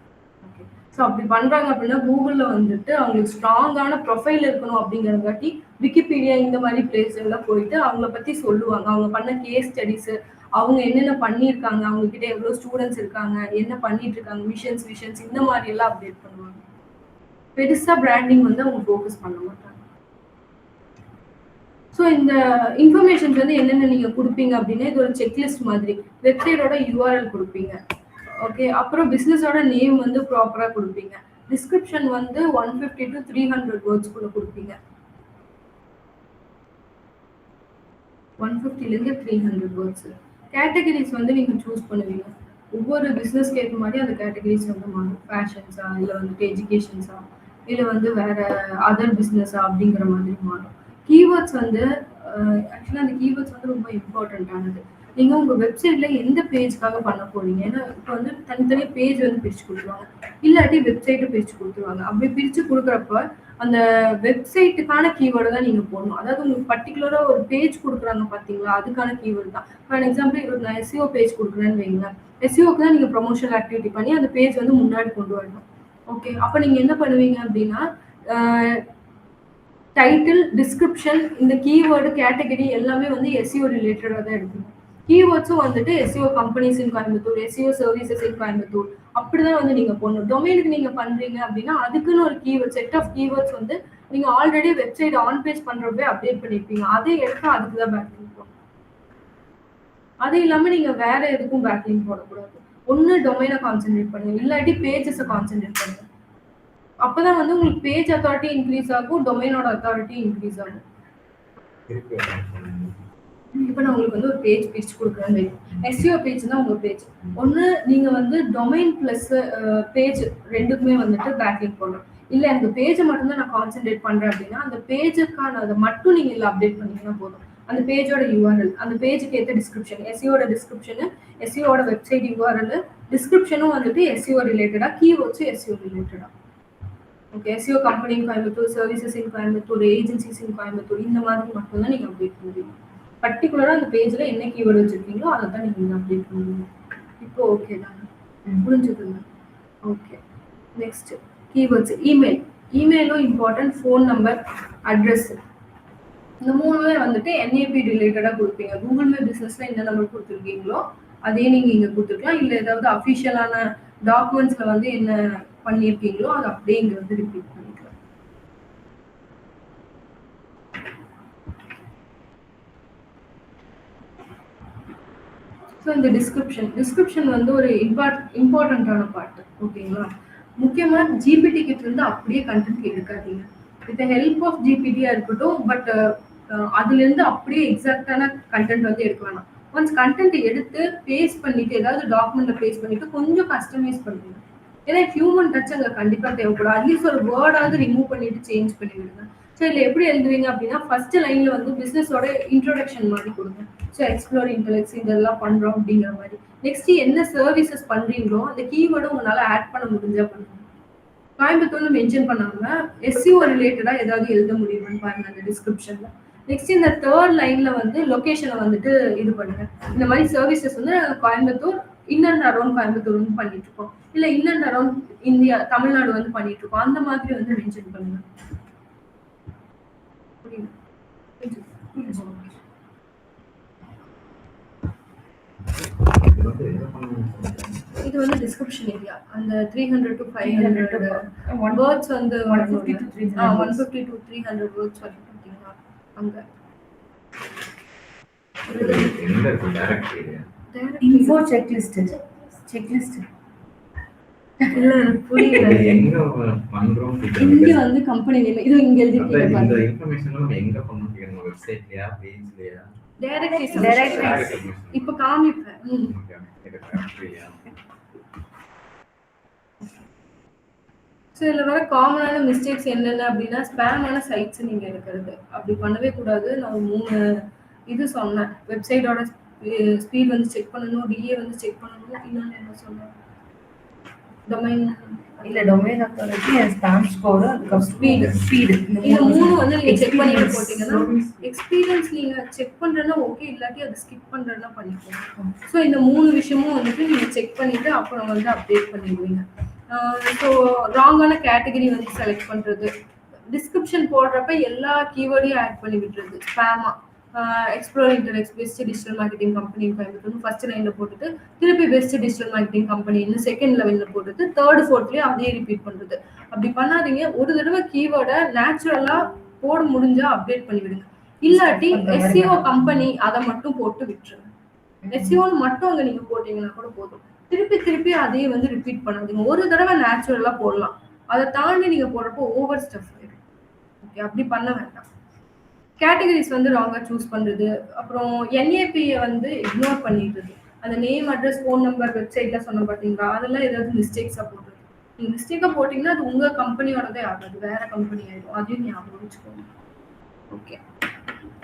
ஓகே, ஸோ அப்படி பண்ணுறாங்க அப்படின்னா கூகுளில் வந்துட்டு அவங்களுக்கு ஸ்ட்ராங்கான ப்ரொஃபைல் இருக்கணும் அப்படிங்கிறங்காட்டி விக்கிபீடியா இந்த மாதிரி பிளேஸ் எல்லாம் போயிட்டு அவங்கள பற்றி சொல்லுவாங்க. அவங்க பண்ண கேஸ் ஸ்டடிஸு, அவங்க என்னென்ன பண்ணியிருக்காங்க, அவங்கக்கிட்ட எவ்வளோ ஸ்டூடெண்ட்ஸ் இருக்காங்க, என்ன பண்ணிட்டு இருக்காங்க, விஷன்ஸ் இந்த மாதிரி எல்லாம் அப்டேட் பண்ணுவாங்க. பெருசாக பிராண்டிங் வந்து அவங்க ஃபோக்கஸ் பண்ண மாட்டாங்க. ஸோ இந்த இன்ஃபர்மேஷன்ஸ் வந்து என்னென்ன நீங்கள் கொடுப்பீங்க அப்படின்னா இது ஒரு செக்லிஸ்ட் மாதிரி. வெப்சைட்டோட யூஆர்எல் கொடுப்பீங்க. ஓகே, அப்புறம் பிஸ்னஸோட நேம் வந்து ப்ராப்பராக கொடுப்பீங்க. டிஸ்கிரிப்ஷன் வந்து 150 to 300 வேர்ட்ஸ்குள்ளே கொடுப்பீங்க. 150லேருந்து 300 வேர்ட்ஸ். கேட்டகரிஸ் வந்து நீங்கள் சூஸ் பண்ணுவீங்க. ஒவ்வொரு பிஸ்னஸ்க்கு ஏற்ற மாதிரி அந்த கேட்டகரிஸ் வந்து மாறும். ஃபேஷன்ஸா, இல்லை வந்துட்டு எஜுகேஷன்ஸா, இல்லை வந்து வேற அதர் பிஸ்னஸா அப்படிங்கிற மாதிரி மாறும். கீவேர்ட்ஸ் வந்து ஆக்சுவலாக அந்த கீவேர்ட்ஸ் வந்து ரொம்ப இம்பார்ட்டண்ட்டானது. நீங்கள் உங்கள் வெப்சைட்டில் எந்த பேஜ்க்காக பண்ண போறீங்க. ஏன்னா இப்போ வந்து தனித்தனியாக பேஜ் வந்து பிரித்து கொடுத்துருவாங்க, இல்லாட்டி வெப்சைட்டை பிரித்து கொடுத்துருவாங்க. அப்படி பிரித்து கொடுக்குறப்ப அந்த வெப்சைட்டுக்கான கீவேர்டு தான் நீங்கள் போடணும். அதாவது உங்களுக்கு பர்டிகுலராக ஒரு பேஜ் கொடுக்குறாங்க பார்த்தீங்களா, அதுக்கான கீவேர்டு தான். ஃபார் எக்ஸாம்பிள் இப்போ நான் எஸ்இஓ பேஜ் கொடுக்குறேன்னு வைங்களேன். எஸ்இஓக்கு தான் நீங்கள் ப்ரொமோஷனல் ஆக்டிவிட்டி பண்ணி அந்த பேஜ் வந்து முன்னாடி கொண்டு வரணும். ஓகே, அப்போ நீங்கள் என்ன பண்ணுவீங்க அப்படின்னா டைட்டில், டிஸ்கிரிப்ஷன், இந்த கீவேர்டு, கேட்டகரி எல்லாமே வந்து எஸ்இஓ ரிலேட்டடாக தான் எடுக்கணும். கீவேர்ட்ஸும் வந்துட்டு SEO companies in Coimbatore, SEO services in Coimbatore அப்படிதான் வந்து நீங்கள் போடணும். டொமைனுக்கு நீங்கள் பண்ணுறீங்க அப்படின்னா அதுக்குன்னு ஒரு கீவேர்ட் செட் ஆஃப் கீவேர்ட்ஸ் வந்து நீங்கள் ஆல்ரெடி வெப்சைட் ஆன் பேஜ் பண்ணுறப்பே அப்டேட் பண்ணியிருப்பீங்க. அதே எடுத்து அதுக்கு தான் பேக்லிங்க் போடணும். அது இல்லாமல் நீங்கள் வேற எதுக்கும் பேக்லிங்க் போடக்கூடாது. ஒன்று டொமைனை கான்சென்ட்ரேட் பண்ணுங்க, இல்லாட்டி பேஜஸை கான்சென்ட்ரேட் பண்ணுங்க. அப்பதான் வந்து உங்களுக்கு பேஜ் அத்தாரிட்டி இன்க்ரீஸ் ஆகும், டொமைனோட அத்தாரிட்டி இன்க்ரீஸ் ஆகும். இப்போ நான் உங்களுக்கு வந்து ஒரு பேஜ் பிரிச்சு கொடுக்குறேன். எஸ்இஓ பேஜ் தான் உங்க பேஜ். ஒன்று நீங்க வந்து டொமைன் பிளஸ் பேஜ் ரெண்டுக்குமே வந்துட்டு பேக்லிங்க் போடணும். இல்லை அந்த பேஜை மட்டும்தான் நான் கான்சென்ட்ரேட் பண்றேன் அப்படின்னா அந்த பேஜுக்கான அதை மட்டும் நீங்க இல்லை அப்டேட் பண்ணீங்கன்னா போதும். அந்த பேஜோட யூஆர்எல், அந்த பேஜுக்கு ஏற்ற டிஸ்கிரிப்ஷன், எஸ்இஓட டிஸ்கிரிப்ஷனு, எஸ்இஓட வெப்சைட் யூஆர்எல், டிஸ்கிரிப்ஷனும் வந்துட்டு எஸ்இஓ ரிலேட்டடா, கீவேர்ட்ஸும் எஸ்இஓ ரிலேட்டடா. Okay, SEO company in Coimbatore, services in Coimbatore, agencies in Coimbatore இந்த மாதிரி மட்டும்தான் நீங்கள் அப்டேட் பண்ணுவீங்க. பர்டிகுலராக அந்த பேஜில் என்ன கீவேர்டு வச்சுருக்கீங்களோ அதை தான் நீங்கள் அப்டேட் பண்ணுவீங்க. இப்போ ஓகே தானே, புரிஞ்சுக்கோங்க. Okay, next keywords. இமெயிலும் இம்பார்ட்டன்ட், ஃபோன் நம்பர், அட்ரஸ், இந்த மூணுமே வந்துட்டு என்ஏபி ரிலேட்டடாக கொடுப்பீங்க. கூகுள் மே பிஸ்னஸில் என்ன நம்பர் கொடுத்துருக்கீங்களோ அதே நீங்கள் இங்கே கொடுத்துருக்கலாம். இல்லை ஏதாவது அஃபிஷியலான டாக்குமெண்ட்ஸில் வந்து என்ன பண்ணியிருக்கீங்களோ அதை அப்படியே இங்கே வந்து ரிப்பீட் பண்ணிக்கலாம். ஸோ இந்த டிஸ்கிரிப்ஷன் வந்து ஒரு இம்பார்ட்டண்ட்டான பார்ட். ஓகேங்களா, முக்கியமாக ஜிபிடி கிட்ட இருந்து அப்படியே கண்டென்ட் எடுக்காதீங்க. வித் ஹெல்ப் ஆஃப் ஜிபிடியா இருக்கட்டும், பட் அதுலேருந்து அப்படியே எக்ஸாக்டான கண்டென்ட் வந்து எடுக்க வேணாம். ஒன்ஸ் கண்டென்ட் எடுத்து பேஸ்ட் பண்ணிட்டு ஏதாவது டாக்குமெண்ட்ல பேஸ்ட் பண்ணிட்டு கொஞ்சம் கஸ்டமைஸ் பண்ணுங்க. ஏன்னா ஹியூமன் டச் அங்கே கண்டிப்பாக தேவைப்படும். அட்லீஸ்ட் ஒரு வேர்டாவது ரிமூவ் பண்ணிட்டு சேஞ்ச் பண்ணி விடுங்க. ஸோ இதில் எப்படி எழுதுவீங்க அப்படின்னா ஃபர்ஸ்ட் லைன்ல வந்து பிஸ்னஸோட இன்ட்ரோடக்ஷன் மாதிரி கொடுங்க. ஸோ எக்ஸ்ப்ளோர் இன்டெலெக்ட்ஸ் இதெல்லாம் பண்றோம் அப்படிங்கிற மாதிரி. நெக்ஸ்ட் என்ன சர்வீசஸ் பண்றீங்களோ அந்த கீவேர்டும் உங்களால ஆட் பண்ண முடிஞ்சா பண்ணுங்க. கோயம்புத்தூர்னு மென்ஷன் பண்ணாம எஸ்இஓ ரிலேட்டடா ஏதாவது எழுத முடியுமான்னு பாருங்க அந்த டிஸ்கிரிப்ஷன்ல. நெக்ஸ்ட் இந்த தேர்ட் லைன்ல வந்து லொகேஷனை வந்துட்டு இது பண்ணுங்க. இந்த மாதிரி சர்வீசஸ் வந்து கோயம்புத்தூர், இன்னர் அரௌண்ட் கோயம்புத்தூர் வந்து பண்ணிட்டு இருக்கோம், இல்ல இன்னர் அரௌண்ட் இந்தியா தமிழ்நாடு வந்து பண்ணிட்டு இருக்கோம், அந்த மாதிரி வந்து மென்ஷன் பண்ணுங்க. இது இது வந்து டிஸ்கிரிப்ஷன் ஏரியா. அந்த 300 to 500 வேர்ட்ஸ் வந்து 150 to 300 150 to 300 வேர்ட்ஸ் வரைக்கும் பார்த்தீங்கன்னா அங்க எங்க இருக்கு டைரக்ட் ஏரியா? இன்ஃபோ செக்லிஸ்ட் இல்ல எனக்கு புரியல. எங்க பண்றோம்? இங்க வந்து கம்பெனி நேம் இது இங்க இந்த எழுதிருக்கீங்க. இன்ஃபர்மேஷன் நம்ம எங்க பண்ணணும் கேக்குறோம்? வெப்சைட்லயா, பேஜ்லயா? டைரக்ட்லி இப்ப காமிப்பேன். ஸோ இதில் வர காமனான மிஸ்டேக்ஸ் என்னென்ன அப்படின்னா ஸ்பேமான சைட்ஸ் நீங்கள் எடுக்கிறது அப்படி பண்ணவே கூடாது. நான் 3 இது சொன்னேன். வெப்சைட்டோட ஸ்பீட் வந்து செக் பண்ணணும், டிஏ வந்து செக் பண்ணணும். இன்னொன்று என்ன சொன்னேன்? டொமைன் இல்ல domain authority and spam score அதுக்கு ஸ்பீடு இந்த 3 வந்து நீங்க செக் பண்ணிட்டு போட்டீங்கன்னா எக்ஸ்பீரியன்ஸ் நீங்க செக் பண்றேன்னா ஓகே, இல்லாட்டி அது ஸ்கிப் பண்றேன்னா பண்ணிக்கோங்க. ஸோ இந்த 3 விஷயமும் வந்துட்டு நீங்க செக் பண்ணிட்டு அப்புறம் வந்து அப்டேட் பண்ணிடுவீங்க. ஸோ ராங்கான கேட்டகரி வந்து செலக்ட் பண்றது, டிஸ்கிரிப்ஷன் போடுறப்ப எல்லா கீவேர்டையும் ஆட் பண்ணி விட்டுறது. ஸ்பேமா explore internet best digital marketing company Coimbatore first லைன்ல போட்டுட்டு திருப்பி பெஸ்ட் டிஜிட்டல் மார்க்கெட்டிங் கம்பெனின்னு செகண்ட் லெவல்ல போட்டுட்டு தேர்ட் ஃபோர்த்லயே அதே ரிப்பீட் பண்றது. அப்படி பண்ணாதீங்க. ஒரு தடவை கீவேர்டை நேச்சுரலா போட முடிஞ்சா அப்டேட் பண்ணி விடுங்க. இல்லாட்டி எஸ்சிஓ கம்பெனி அதை மட்டும் போட்டு விட்டுருங்க. எஸ்சிஓன்னு மட்டும் அங்க நீங்க போட்டீங்கன்னா கூட போதும். திருப்பி அதே வந்து ரிப்பீட் பண்ணாதீங்க. ஒரு தடவை நேச்சுரலா போடலாம், அதை தாண்டி நீங்க போடுறப்போ ஓவர் ஸ்டஃப் ஆயிடும். ஓகே, அப்படி பண்ண வேண்டாம். கேட்டகரிஸ் வந்து ராங்கா சூஸ் பண்றது, அப்புறம் என்ஏபியை வந்து இக்னோர் பண்ணிடுறது. அந்த நேம், அட்ரஸ், ஃபோன் நம்பர், வெப்சைட்ல சொன்ன பார்த்தீங்களா, அதெல்லாம் ஏதாவது மிஸ்டேக்ஸா போடுறது. நீங்க மிஸ்டேக்கா போட்டீங்கன்னா அது உங்க கம்பெனியோடதே ஆகாது, வேற கம்பெனி ஆயிடும். அதையும் ஞாபகம் வச்சுக்கோங்க. ஓகே,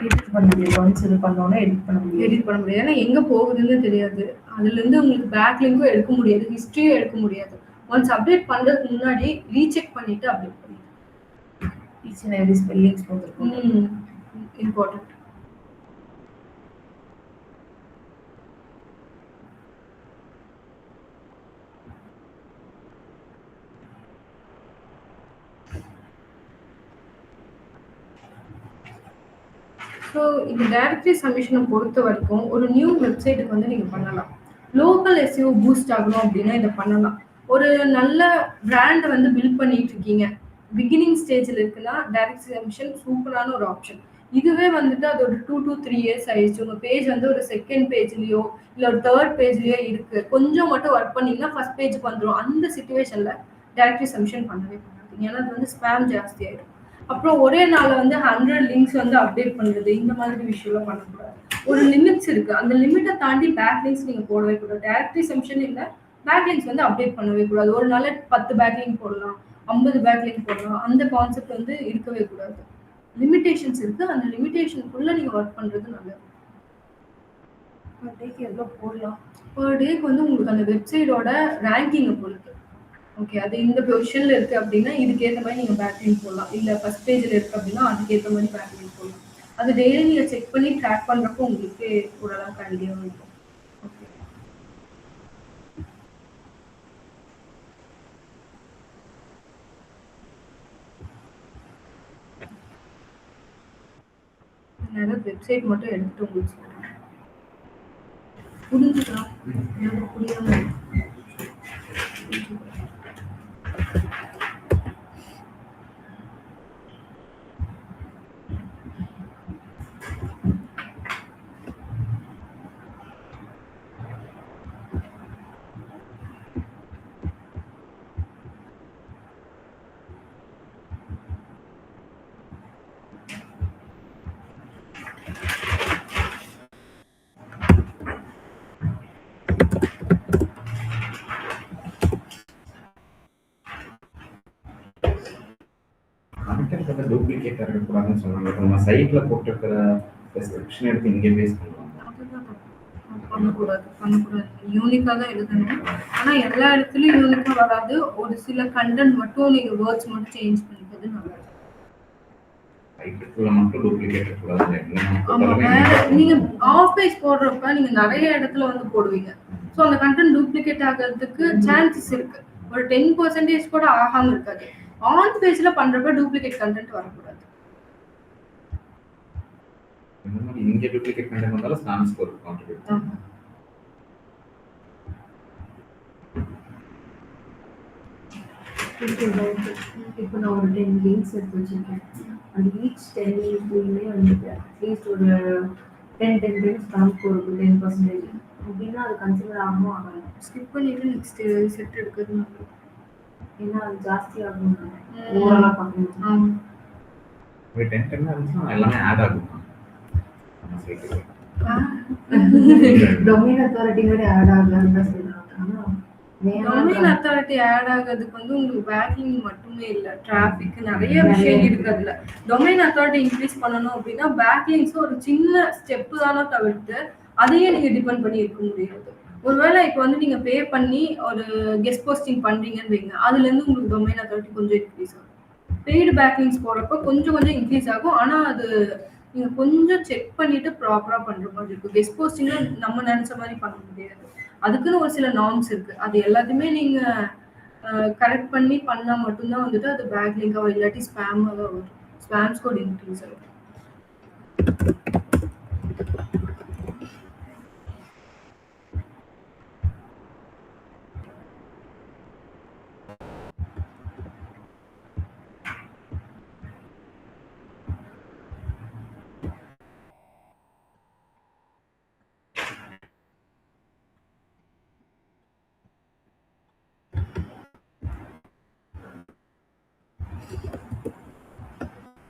எடிட் பண்ண முடியாது. ஒன்ஸ் இது பண்ணோன்னா எடிட் பண்ண முடியாது. ஏன்னா எங்க போகுதுன்னு தெரியாது. அதுல இருந்து உங்களுக்கு பேக் லிங்கும் எடுக்க முடியாது, ஹிஸ்டரியும் எடுக்க முடியாது. ஒன்ஸ் அப்டேட் பண்றதுக்கு முன்னாடி ரீசெக் பண்ணிட்டு அப்டேட் பண்ணுங்க. ஈச் அண்ட் எவ்ரி ஸ்பெல்லிங்ஸ் போட்டுருக்கோம். இம்பார்ட்டன்ட். ஸோ இந்த டைரக்டரி சப்மிஷனை பொறுத்த வரைக்கும் ஒரு நியூ வெப்சைட்டுக்கு வந்து நீங்கள் பண்ணலாம். லோக்கல் எஸ்இஓ பூஸ்ட் ஆகணும் அப்படின்னா இதை பண்ணலாம். ஒரு நல்ல பிராண்டை வந்து பில்ட் பண்ணிட்டு இருக்கீங்க, பிகினிங் ஸ்டேஜில் இருக்குன்னா டைரக்டரி சப்மிஷன் சூப்பரான ஒரு ஆப்ஷன். இதுவே வந்துட்டு அது ஒரு 2 to 3 இயர்ஸ் ஆயிடுச்சு, உங்கள் பேஜ் வந்து ஒரு செகண்ட் பேஜ்லேயோ இல்லை ஒரு தேர்ட் பேஜ்லேயோ இருக்குது, கொஞ்சம் மட்டும் ஒர்க் பண்ணிங்கன்னா ஃபர்ஸ்ட் பேஜுக்கு வந்துடும். அந்த சுச்சுவேஷனில் டைரக்டரி சப்மிஷன் பண்ணவே பண்ணாதீங்க. ஏன்னா அது வந்து ஸ்பேம் ஜாஸ்தி ஆகிடும். அப்புறம் ஒரே நாளில் வந்து 100 லிங்க்ஸ் வந்து அப்டேட் பண்ணுறது, இந்த மாதிரி விஷயம்லாம் பண்ணக்கூடாது. ஒரு லிமிட்ஸ் இருக்குது, அந்த லிமிட்டை தாண்டி பேக் லிங்க்ஸ் நீங்கள் போடவே கூடாது. டைரக்டரி சப்மிஷன் இல்லை, பேக் லிங்க்ஸ் வந்து அப்டேட் பண்ணவே கூடாது. ஒரு நாள் 10 பேக் லிங்க் போடலாம், 50 பேக் லிங்க் போடலாம். அந்த கான்செப்ட் வந்து இருக்கவே கூடாது. லிமிடேஷன்ஸ் இருக்குது, அந்த லிமிடேஷனுக்குள்ளே நீங்கள் ஒர்க் பண்ணுறது நல்லது. பர் டேக்கு எவ்வளோ போடலாம்? பர் டேக்கு வந்து உங்களுக்கு அந்த வெப்சைட்டோட ரேங்கிங்கை பொறுத்து. ஓகே, அது இந்த பொசிஷனில் இருக்குது அப்படின்னா இதுக்கேற்ற மாதிரி நீங்கள் பேக் லிங்க் போடலாம். இல்லை ஃபர்ஸ்ட் பேஜில் இருக்குது அப்படின்னா அதுக்கேற்ற மாதிரி பேக் லிங்க் போடலாம். அது டெய்லி நீங்கள் செக் பண்ணி ட்ராக் பண்ணுறப்போ உங்களுக்கு ஓரளவுக்கு ஐடியா இருக்கும். ஓகே, நிறைய வெப்சைட் மட்டும் எடுத்துட்டு உங்களுக்கு சொல்கிறேன், புரிஞ்சுக்கலாம். எனக்கு புரியாமல் டூப்ளிகேட் இருக்கக்கூடாதுன்னு சொன்னாங்க. நம்ம சைட்ல போட்டிருக்கிற டிஸ்கிரிப்ஷன் எடுத்து இங்கே பேஸ் பண்ணுவாங்க. பண்ணக்கூடாது. யூனிக்காக தான் எழுதணும். ஆனால் எல்லா இடத்துலையும் யூனிக்காக வராது. ஒரு சில கண்டென்ட் மட்டும் நீங்கள் வேர்ட்ஸ் மட்டும் சேஞ்ச் பண்ணிக்கிறது நல்லது. சைட்டுக்குள்ள மட்டும் டூப்ளிகேட் இருக்கக்கூடாது. ஆமாம், வேற நீங்கள் ஆஃப் பேஜ் போடுறப்ப நீங்கள் நிறைய இடத்துல வந்து போடுவீங்க. ஸோ அந்த கண்டென்ட் டூப்ளிகேட் ஆகிறதுக்கு சான்சஸ் இருக்கு. ஒரு 10% கூட ஆகாமல் இருக்காது. ஆன் பேஜில் பண்ணுறப்ப டூப்ளிகேட் கண்டென்ட் வரக்கூடாது. இந்த மாதிரி இங்கே டூப்ளிகேட் கண்டென்ட் வந்தாலும் ஸ்பாம் ஸ்கோர் கான்ட்ரிபியூட். எனக்கு டவுட். இப்போ நான் ஒரு 10 லிங்க்ஸ் எடுத்து வச்சிருக்கேன். அந்த ஈச் 10 லிங்க்லயுமே வந்துட்டு அட்லீஸ்ட் ஒரு 10 டைம்ஸ் ஸ்பேம் போகுது 10%. அப்படின்னா அது கன்சிடர் ஆகுமா ஆகாது? ஸ்கிப் பண்ணிட்டு நெக்ஸ்ட் செட் எடுக்கிறது நல்லது. ஏன்னா அது ஜாஸ்தி ஆகும். ஓவராலாக பார்க்கணும். ஆமா. ஒரு 10 இருந்துச்சுன்னா எல்லாமே ஆட் ஆகும் நம்ம சைட்டுக்கு. டொமைன் அத்தாரிட்டியோட ஆட் ஆகலான்னு தான் சொல்றாங்க. ஆனால் டொமைன் அத்தாரிட்டி ஆட் ஆகிறதுக்கு வந்து உங்களுக்கு பேக்கிங் மட்டுமே இல்லை, டிராஃபிக் நிறைய விஷயம் இருக்கு. அதுல டொமைன் அத்தாரிட்டி இன்க்ரீஸ் பண்ணணும் அப்படின்னா பேக்லிங்ஸ் ஒரு சின்ன ஸ்டெப்பு தானே தவிர்த்து அதையே நீங்க டிபெண்ட் பண்ணி இருக்க முடியாது. ஒருவேளை இப்போ வந்து நீங்க பே பண்ணி ஒரு கெஸ்ட் போஸ்டிங் பண்றீங்கன்னு வைங்க, அதுல இருந்து உங்களுக்கு டொமைன் அத்தாரிட்டி கொஞ்சம் இன்க்ரீஸ் ஆகும். பெய்டு பேக்லிங்ஸ் போறப்ப கொஞ்சம் கொஞ்சம் இன்க்ரீஸ் ஆகும். ஆனா அது நீங்க கொஞ்சம் செக் பண்ணிட்டு ப்ராப்பரா பண்ற மாதிரி இருக்கும். கெஸ்ட் போஸ்டிங்ல நம்ம நினைச்ச மாதிரி பண்ண முடியாது. அதுக்குன்னு ஒரு சில நார்ம்ஸ் இருக்கு. அது எல்லாத்தையுமே நீங்க கரெக்ட் பண்ணி பண்ணா மட்டும்தான் வந்துட்டு அது பேக் லிங்காவோ இல்லாட்டி ஸ்பேமாக வரும். ஸ்பேம் ஸ்கோர் இன்க்ரீஸ் ஆகும்.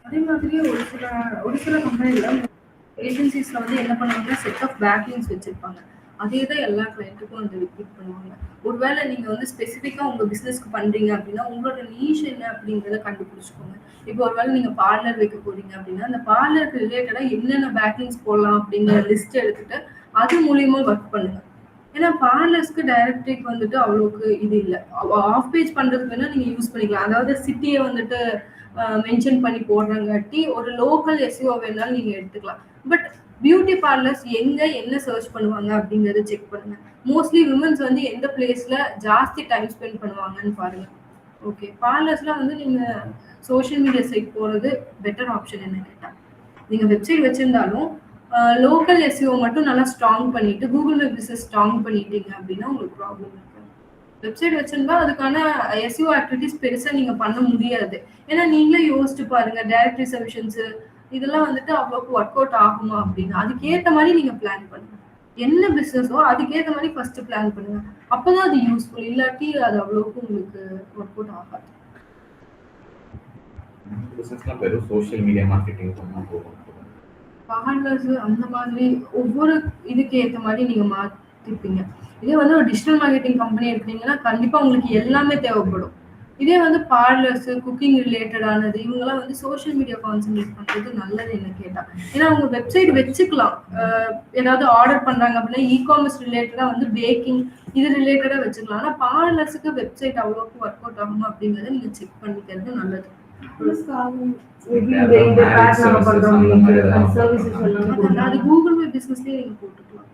அதே மாதிரியே ஒரு சில கம்பெனில ஏஜென்சிஸ்ல வந்து என்ன பண்ணுவாங்கன்னா செட் ஆஃப் பேக்லிங்ஸ் வச்சிருப்பாங்க. அதே தான் எல்லா கிளைண்ட்டுக்கும் வந்து ரிப்பீட் பண்ணுவாங்க. ஒருவேளை நீங்க வந்து ஸ்பெசிஃபிக்கா உங்க பிசினஸ்க்கு பண்றீங்க அப்படின்னா உங்களோட நீஷ் என்ன அப்படிங்கிறத கண்டுபிடிச்சுக்கோங்க. இப்போ ஒருவேளை நீங்க பார்லர் வைக்க போறீங்க அப்படின்னா அந்த பார்லருக்கு ரிலேட்டடா என்னென்ன பேக்லிங்ஸ் போடலாம் அப்படிங்கிற லிஸ்ட் எடுத்துட்டு அது மூலியமா ஒர்க் பண்ணுங்க. ஏன்னா பார்லர்ஸ்க்கு டைரக்ட் வந்துட்டு அவ்வளோக்கு இது இல்லை. ஆஃப் பேஜ் பண்றதுக்கு வேணா நீங்க யூஸ் பண்ணிக்கலாம். அதாவது சிட்டியை வந்துட்டு மென்ஷன் பண்ணி போடுறங்காட்டி ஒரு லோக்கல் எஸ்இஓ வேணாலும் நீங்க எடுத்துக்கலாம். பட் பியூட்டி பார்லர்ஸ் எங்க என்ன சர்ச் பண்ணுவாங்க அப்படிங்கறத செக் பண்ணுங்க. மோஸ்ட்லி விமன்ஸ் வந்து எந்த பிளேஸ்ல ஜாஸ்தி டைம் ஸ்பெண்ட் பண்ணுவாங்கன்னு பாருங்க. ஓகே, பார்லர்ஸ்ல வந்து நீங்க சோஷியல் மீடியா சைட் போறது பெட்டர் ஆப்ஷன். என்ன கேட்டா நீங்க வெப்சைட் வச்சிருந்தாலும் லோக்கல் எஸ்இஓ மட்டும் நல்லா ஸ்ட்ராங் பண்ணிட்டு கூகுள் மை பிசினஸ் ஸ்ட்ராங் பண்ணிட்டீங்க அப்படின்னா உங்களுக்கு ப்ராப்ளம் இருக்கு. வெப்சைட் வச்சிருந்தா அதுக்கான எஸ்இஓ ஆக்டிவிட்டிஸ் பெருசா நீங்க பண்ண முடியாது. ஏன்னா நீங்களே யோசிச்சு பாருங்க, டைரக்ட் ரிசர்வேஷன்ஸ் இதெல்லாம் வந்துட்டு அவ்வளோக்கு ஒர்க் அவுட் ஆகுமா அப்படின்னா அதுக்கேற்ற மாதிரி நீங்க பிளான் பண்ணுங்க. என்ன பிசினஸோ அதுக்கேற்ற மாதிரி ஃபர்ஸ்ட் பிளான் பண்ணுங்க. அப்பதான் அது யூஸ்ஃபுல். இல்லாட்டி அது அவ்வளோக்கு உங்களுக்கு ஒர்க் அவுட் ஆகாது. பிசினஸ்லாம் வெறும் சோஷியல் மீடியா மார்க்கெட்டிங் பண்ணா போதும். பார்லர்ஸ் அந்த மாதிரி ஒவ்வொரு இதுக்கு ஏற்ற மாதிரி நீங்க மாத்திருப்பீங்க. இதே வந்து ஒரு டிஜிட்டல் மார்க்கெட்டிங் கம்பெனி எடுத்தீங்கன்னா கண்டிப்பா உங்களுக்கு எல்லாமே தேவைப்படும். இதே வந்து பார்லர்ஸ் குக்கிங் ரிலேட்டடானது இவங்கெல்லாம் வந்து சோஷியல் மீடியா கான்சென்ட்ரேட் பண்றது நல்லது என்ன கேட்டா. ஏன்னா அவங்க வெப்சைட் வச்சுக்கலாம். ஏதாவது ஆர்டர் பண்றாங்க அப்படின்னா இ-காமர்ஸ் ரிலேட்டடா வந்து பேக்கிங் இது ரிலேட்டடா வச்சுக்கலாம். ஆனா பார்லர்ஸுக்கு வெப்சைட் அவ்வளோக்கு ஒர்க் அவுட் ஆகுமா அப்படிங்கறத நீங்க செக் பண்ணிக்கிறது நல்லது. அது கூகுள் மை பிசினஸ்லயே நீங்க போட்டுக்கலாம்.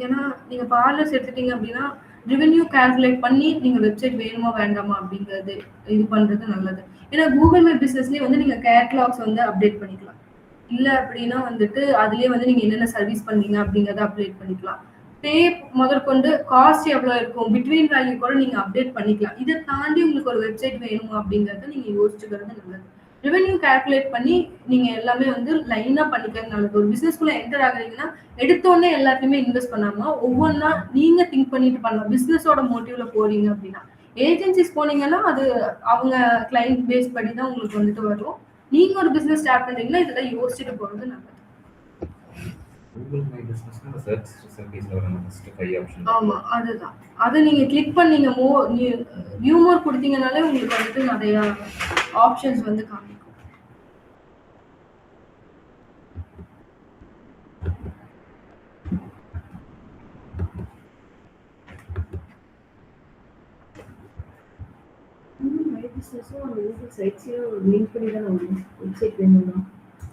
ஏன்னா நீங்க பார்லர்ஸ் எடுத்துட்டீங்க அப்படின்னா ரெவென்யூ கால்குலேட் பண்ணி நீங்க வெப்சைட் வேணுமா வேண்டாமா அப்படிங்கிறது இது பண்றது நல்லது. ஏன்னா கூகுள் மை பிசினஸ்லயே வந்து நீங்க கேட்டலாக்ஸ் வந்து அப்டேட் பண்ணிக்கலாம். இல்ல அப்படின்னா வந்துட்டு அதுலயே வந்து நீங்க என்னென்ன சர்வீஸ் பண்றீங்க அப்படிங்கறத அப்டேட் பண்ணிக்கலாம். பே முதற்கொண்டு காஸ்ட் எவ்வளவு இருக்கும் பிட்வீன் வேல்யூ கூட நீங்க அப்டேட் பண்ணிக்கலாம். இதை தாண்டி உங்களுக்கு ஒரு வெப்சைட் வேணுமா அப்படிங்கறத நீங்க யோசிச்சுக்கிறது நல்லது. ரெவென்யூ கால்குலேட் பண்ணி நீங்க எல்லாமே வந்து லைனா பண்ணிக்கிறது நல்லது. ஒரு பிசினஸ்குள்ள என்டர் ஆகுறீங்கன்னா எடுத்தோடனே எல்லாத்தையுமே இன்வெஸ்ட் பண்ணாம ஒவ்வொன்னா நீங்க திங்க் பண்ணிட்டு பண்ணலாம். பிசினஸோட மோட்டிவ்ல போறீங்க அப்படின்னா ஏஜென்சிஸ் போனீங்கன்னா அது அவங்க கிளைண்ட் பேஸ் படி தான் உங்களுக்கு வந்துட்டு வரும். நீங்க ஒரு பிசினஸ் ஸ்டார்ட் பண்றீங்கன்னா இதெல்லாம் யோசிச்சுட்டு போறது நல்லது. கூகுள் மை பிசினஸ்னா சர்ச் ரிசல்ட்ஸ்ல வர ஃபர்ஸ்ட் 5 ஆப்ஷன். ஆமா, அதுதான். அதை நீங்க கிளிக் பண்ணீங்க வியூ மோர் கொடுத்தீங்கனாலே உங்களுக்கு வந்துட்டு நிறைய ஆப்ஷன்ஸ் வந்து காமிக்கும்.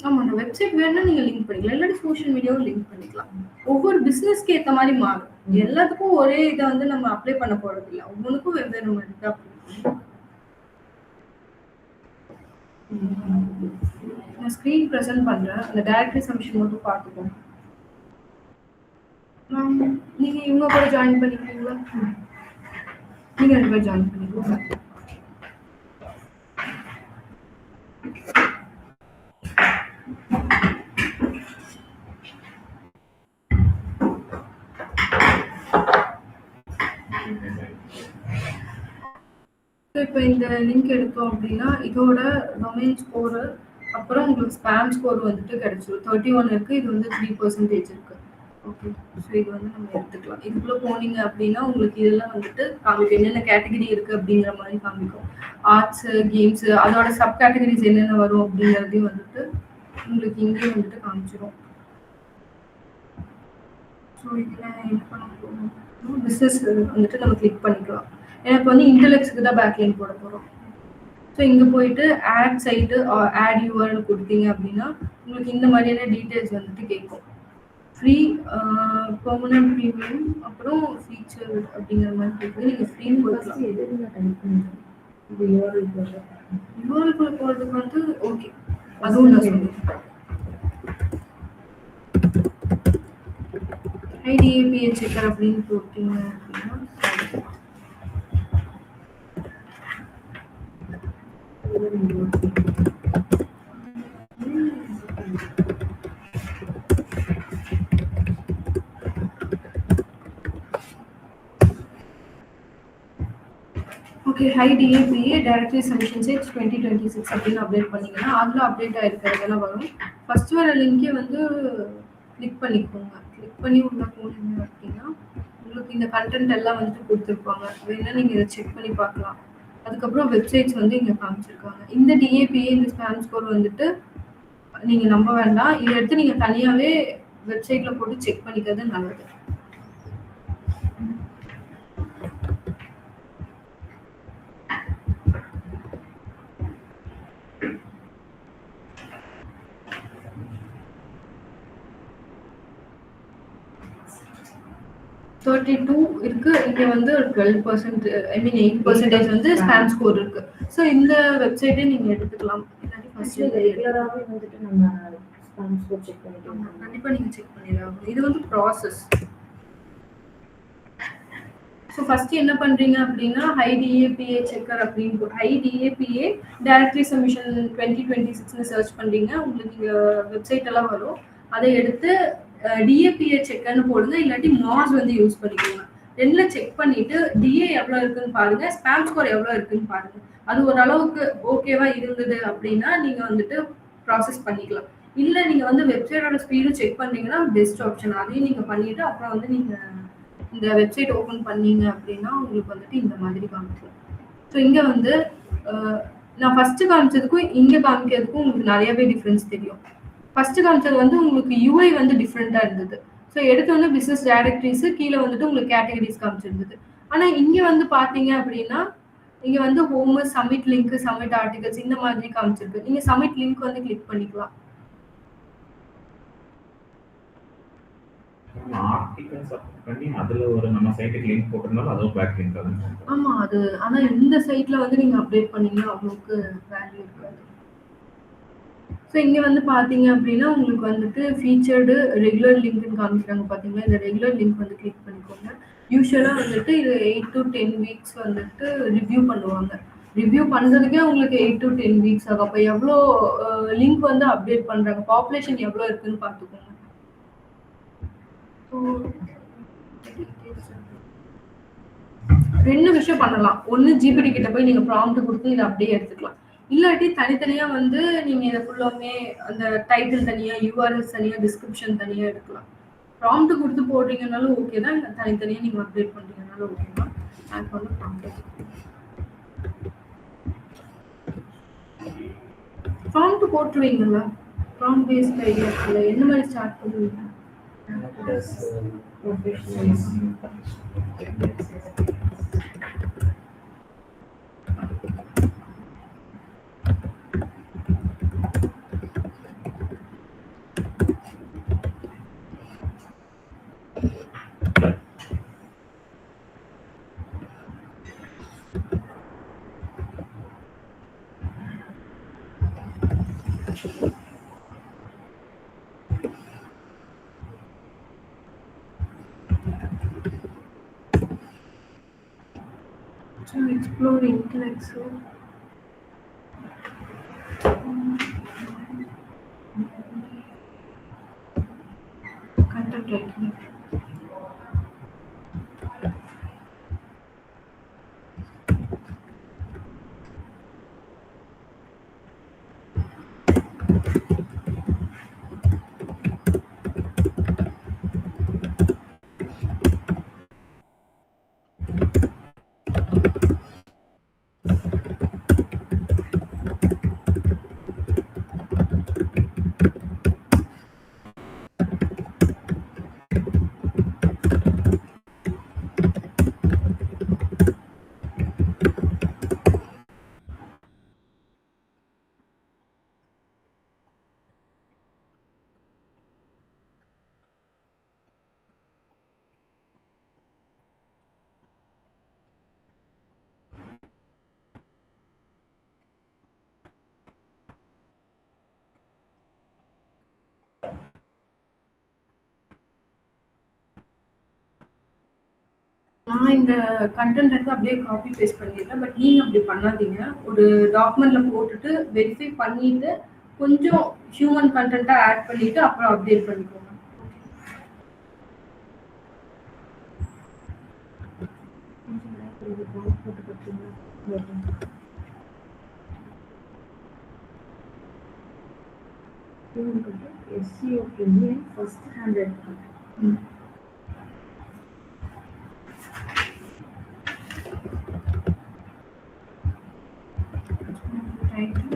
ஆமா, நான் வெப்சைட் வேணும்னா நீங்க லிங்க் பண்ணிக்கலாம். இல்லாட்டி சோஷியல் மீடியாவும் லிங்க் பண்ணிக்கலாம். ஒவ்வொரு பிசினஸ்க்கு ஏற்ற மாதிரி மாறும். எல்லாத்துக்கும் ஒரே இதை வந்து நம்ம அப்ளை பண்ண போறது இல்லை. ஒவ்வொன்றுக்கும் வெவ்வேறு மாதிரி தான். நான் ஸ்க்ரீன் ப்ரெசென்ட் பண்றேன். அந்த டைரக்டரி சப்மிஷன் மட்டும் பார்த்துக்கோங்க. நீங்க இவங்க கூட ஜாயின் பண்ணிக்கிறீங்களா? நீங்க 2 பேர் ஜாயின் பண்ணிக்கோங்க. இப்போ இந்த லிங்க் எடுத்தோம் அப்படின்னா இதோட டொமைன் ஸ்கோரு அப்புறம் உங்களுக்கு ஸ்பேம் ஸ்கோர் வந்துட்டு கிடைச்சிடும். 31 இருக்கு, இது வந்து 3% இருக்கு. ஓகே, ஸோ இது வந்து நம்ம எடுத்துக்கலாம். இதுக்குள்ள போனீங்க அப்படின்னா உங்களுக்கு இதெல்லாம் வந்துட்டு காமிக்கும், என்னென்ன கேட்டகரி இருக்கு அப்படிங்கிற மாதிரி காமிக்கும். ஆர்ட்ஸ், கேம்ஸ், அதோட சப் கேட்டகரிஸ் என்னென்ன வரும் அப்படிங்கிறதையும் வந்துட்டு உங்களுக்கு இங்கேயும் வந்துட்டு காமிச்சிடும். ஸோ இதில் என்ன பண்ண போகிறோம், பிஸ்னஸ் வந்துட்டு நம்ம கிளிக் பண்ணிக்கலாம். எனக்கு வந்து இன்டெலெக்ட்ஸ்க்கு தான் பேக்லைன் போட போகிறோம். ஸோ இங்கே போயிட்டு ஆட் சைட்டு ஆட் யூஆர்எல் கொடுத்தீங்க அப்படின்னா உங்களுக்கு இந்த மாதிரியான டீட்டெயில்ஸ் வந்துட்டு கேட்கும். ஃப்ரீ, பெர்மனன்ட் ப்ரீமியம், அப்புறம் ஃபீச்சர் அப்படிங்கிற மாதிரி கேட்குது. நீங்கள் ஃப்ரீன்னு கொடுக்கலாம். யூஆர்எல் போகிறதுக்கு வந்து ஓகே, அதுவும் நான் சொல்லுவேன். ஐடிஏபிஏ செக்கர் அப்படின்னு போட்டீங்க அப்படின்னா okay, high DA PA directory submission sage 2026 அப்படின்னு அப்டேட் பண்ணீங்கன்னா அதில் அப்டேட் ஆகிருக்கிறதெல்லாம் வரும். ஃபர்ஸ்ட் வர லிங்கே வந்து கிளிக் பண்ணிக்கோங்க. கிளிக் பண்ணி உள்ள போனீங்க அப்படின்னா உங்களுக்கு இந்த கண்டென்ட் எல்லாம் வந்துட்டு கொடுத்துருப்பாங்க. வேணா நீங்கள் இதை செக் பண்ணி பார்க்கலாம். அதுக்கப்புறம் வெப்சைட்ஸ் வந்து இங்கே காமிச்சிருக்காங்க. இந்த டிஏபிஏ இந்த ஸ்பேம் ஸ்கோர் வந்துட்டு நீங்கள் நம்ப வேண்டாம். இதை எடுத்து நீங்கள் தனியாகவே வெப்சைட்டில் போட்டு செக் பண்ணிக்கிறது நல்லது. இருக்கு, இங்க வந்து 12%, ஐ மீன் 8% வந்து ஸ்பேம் ஸ்கோர் இருக்கு. ஸோ இந்த வெப்சைட்டை நீங்க எடுத்துக்கலாம். ரெகுலராகவே வந்துட்டு நம்ம ஸ்பேம் ஸ்கோர் செக் பண்ணிக்கலாம். கண்டிப்பா நீங்க செக் பண்ணிடலாம். இது வந்து ப்ராசஸ். ஸோ ஃபர்ஸ்ட் என்ன பண்றீங்க அப்படின்னா ஹை டிஏபிஏ செக்கர் அப்படின்னு high DA PA directory submission 2026 search பண்றீங்க. உங்களுக்கு இங்க வெப்சைட் எல்லாம் வரும். அதை எடுத்து டிஏபிஏ செக்கர்னு போடுங்க, இல்லாட்டி மாஸ் வந்து யூஸ் பண்ணிக்கோங்க. ரெண்டுல செக் பண்ணிட்டு டிஏ எவ்வளவு இருக்குன்னு பாருங்க, ஸ்பேம் ஸ்கோர் எவ்வளவு இருக்குன்னு பாருங்க. அது ஓரளவுக்கு ஓகேவா இருந்தது அப்படின்னா நீங்க வந்துட்டு ப்ராசஸ் பண்ணிக்கலாம். இல்ல நீங்க வந்து வெப்சைட்டோட ஸ்பீடு செக் பண்றீங்கன்னா பெஸ்ட் ஆப்ஷன். அதையும் நீங்க பண்ணிட்டு அப்புறம் வந்து நீங்க இந்த வெப்சைட் ஓபன் பண்ணீங்க அப்படின்னா உங்களுக்கு வந்துட்டு இந்த மாதிரி காமிக்கும். ஸோ இங்க வந்து நான் ஃபர்ஸ்ட் காமிச்சதுக்கும் இங்க காமிக்கிறதுக்கும் உங்களுக்கு நிறையவே டிஃபரன்ஸ் தெரியும். ஃபர்ஸ்ட் காமிச்சது வந்து உங்களுக்கு யூஐ வந்து டிஃப்ரெண்டா இருந்தது. ஸோ எடுத்து வந்து பிசினஸ் டைரக்டரிஸ் கீழே வந்துட்டு உங்களுக்கு கேட்டகரிஸ் காமிச்சிருந்தது. ஆனா இங்க வந்து பாத்தீங்க அப்படின்னா இங்க வந்து home, submit link, submit articles இந்த மாதிரி காமிச்சிருக்கு. நீங்க சப்மிட் லிங்க் வந்து கிளிக் பண்ணிக்கலாம். ஆர்டிகல் சப்மிட் பண்ணி அதுல ஒரு நம்ம சைட்டுக்கு லிங்க் போட்டிருந்தாலும் அதுவும் பேக் லிங்க் தான். ஆமா, அது ஆனா இந்த சைட்ல வந்து நீங்க அப்டேட் பண்ணீங்கன்னா அவ்வளவுக்கு வேல்யூ இருக்காது. ஸோ இங்க வந்து பாத்தீங்க அப்படின்னா உங்களுக்கு வந்துட்டு ஃபீச்சர்டு ரெகுலர் லிங்க்னு காமிக்கிறாங்க பாத்தீங்களா. இந்த ரெகுலர் லிங்க் வந்து கிளிக் பண்ணிக்கோங்க. யூஸ்வலா வந்துட்டு இது 8 to 10 வீக்ஸ் வந்துட்டு ரிவ்யூ பண்ணுவாங்க. ரிவ்யூ பண்றதுக்கே உங்களுக்கு 8 to 10 வீக்ஸ் ஆகும். அப்ப எவ்வளோ லிங்க் வந்து அப்டேட் பண்றாங்க, பாப்புலேஷன் எவ்வளோ இருக்குன்னு பார்த்துக்கோங்க. ரெண்டு விஷயம் பண்ணலாம். ஒன்னு ஜிபிடி கிட்ட போய் நீங்க ப்ராம்ப்ட் கொடுத்து இதை அப்படியே எடுத்துக்கலாம். இல்லாட்டி தனித்தனியா வந்து நீங்க இதை ஃபுல்லாமே அந்த டைட்டில் தனியா, யூஆர்எல் தனியா, டிஸ்கிரிப்ஷன் தனியா எடுக்கலாம். ப்ராம்ப்ட் கொடுத்து போடுறீங்கனாலும் ஓகே தான், இல்லை தனித்தனியா நீங்க அப்டேட் பண்றீங்கனாலும் ஓகே தான். எனக்கு வந்து ப்ராம்ப்ட் போட்டுருவீங்களா? ப்ராம்ப்ட் பேஸ்ட் ஐடியா இல்லை, என்ன மாதிரி ஸ்டார்ட் பண்ணுவீங்க? to explore intellectual content writing. நான் இந்த கன்டென்ட் வந்து அப்படியே காப்பி பேஸ்ட் பண்ணிடுறேன். பட் நீங்க அப்படி பண்ணாதீங்க. ஒரு டாக்குமெண்ட்ல போட்டுட்டு வெரிஃபை பண்ணிட்டு கொஞ்சம் ஹியூமன் கன்டென்ட்டா ஆட் பண்ணிட்டு அப்புறம் அப்டேட் பண்ணிக்கோங்க. SEO premium first 100.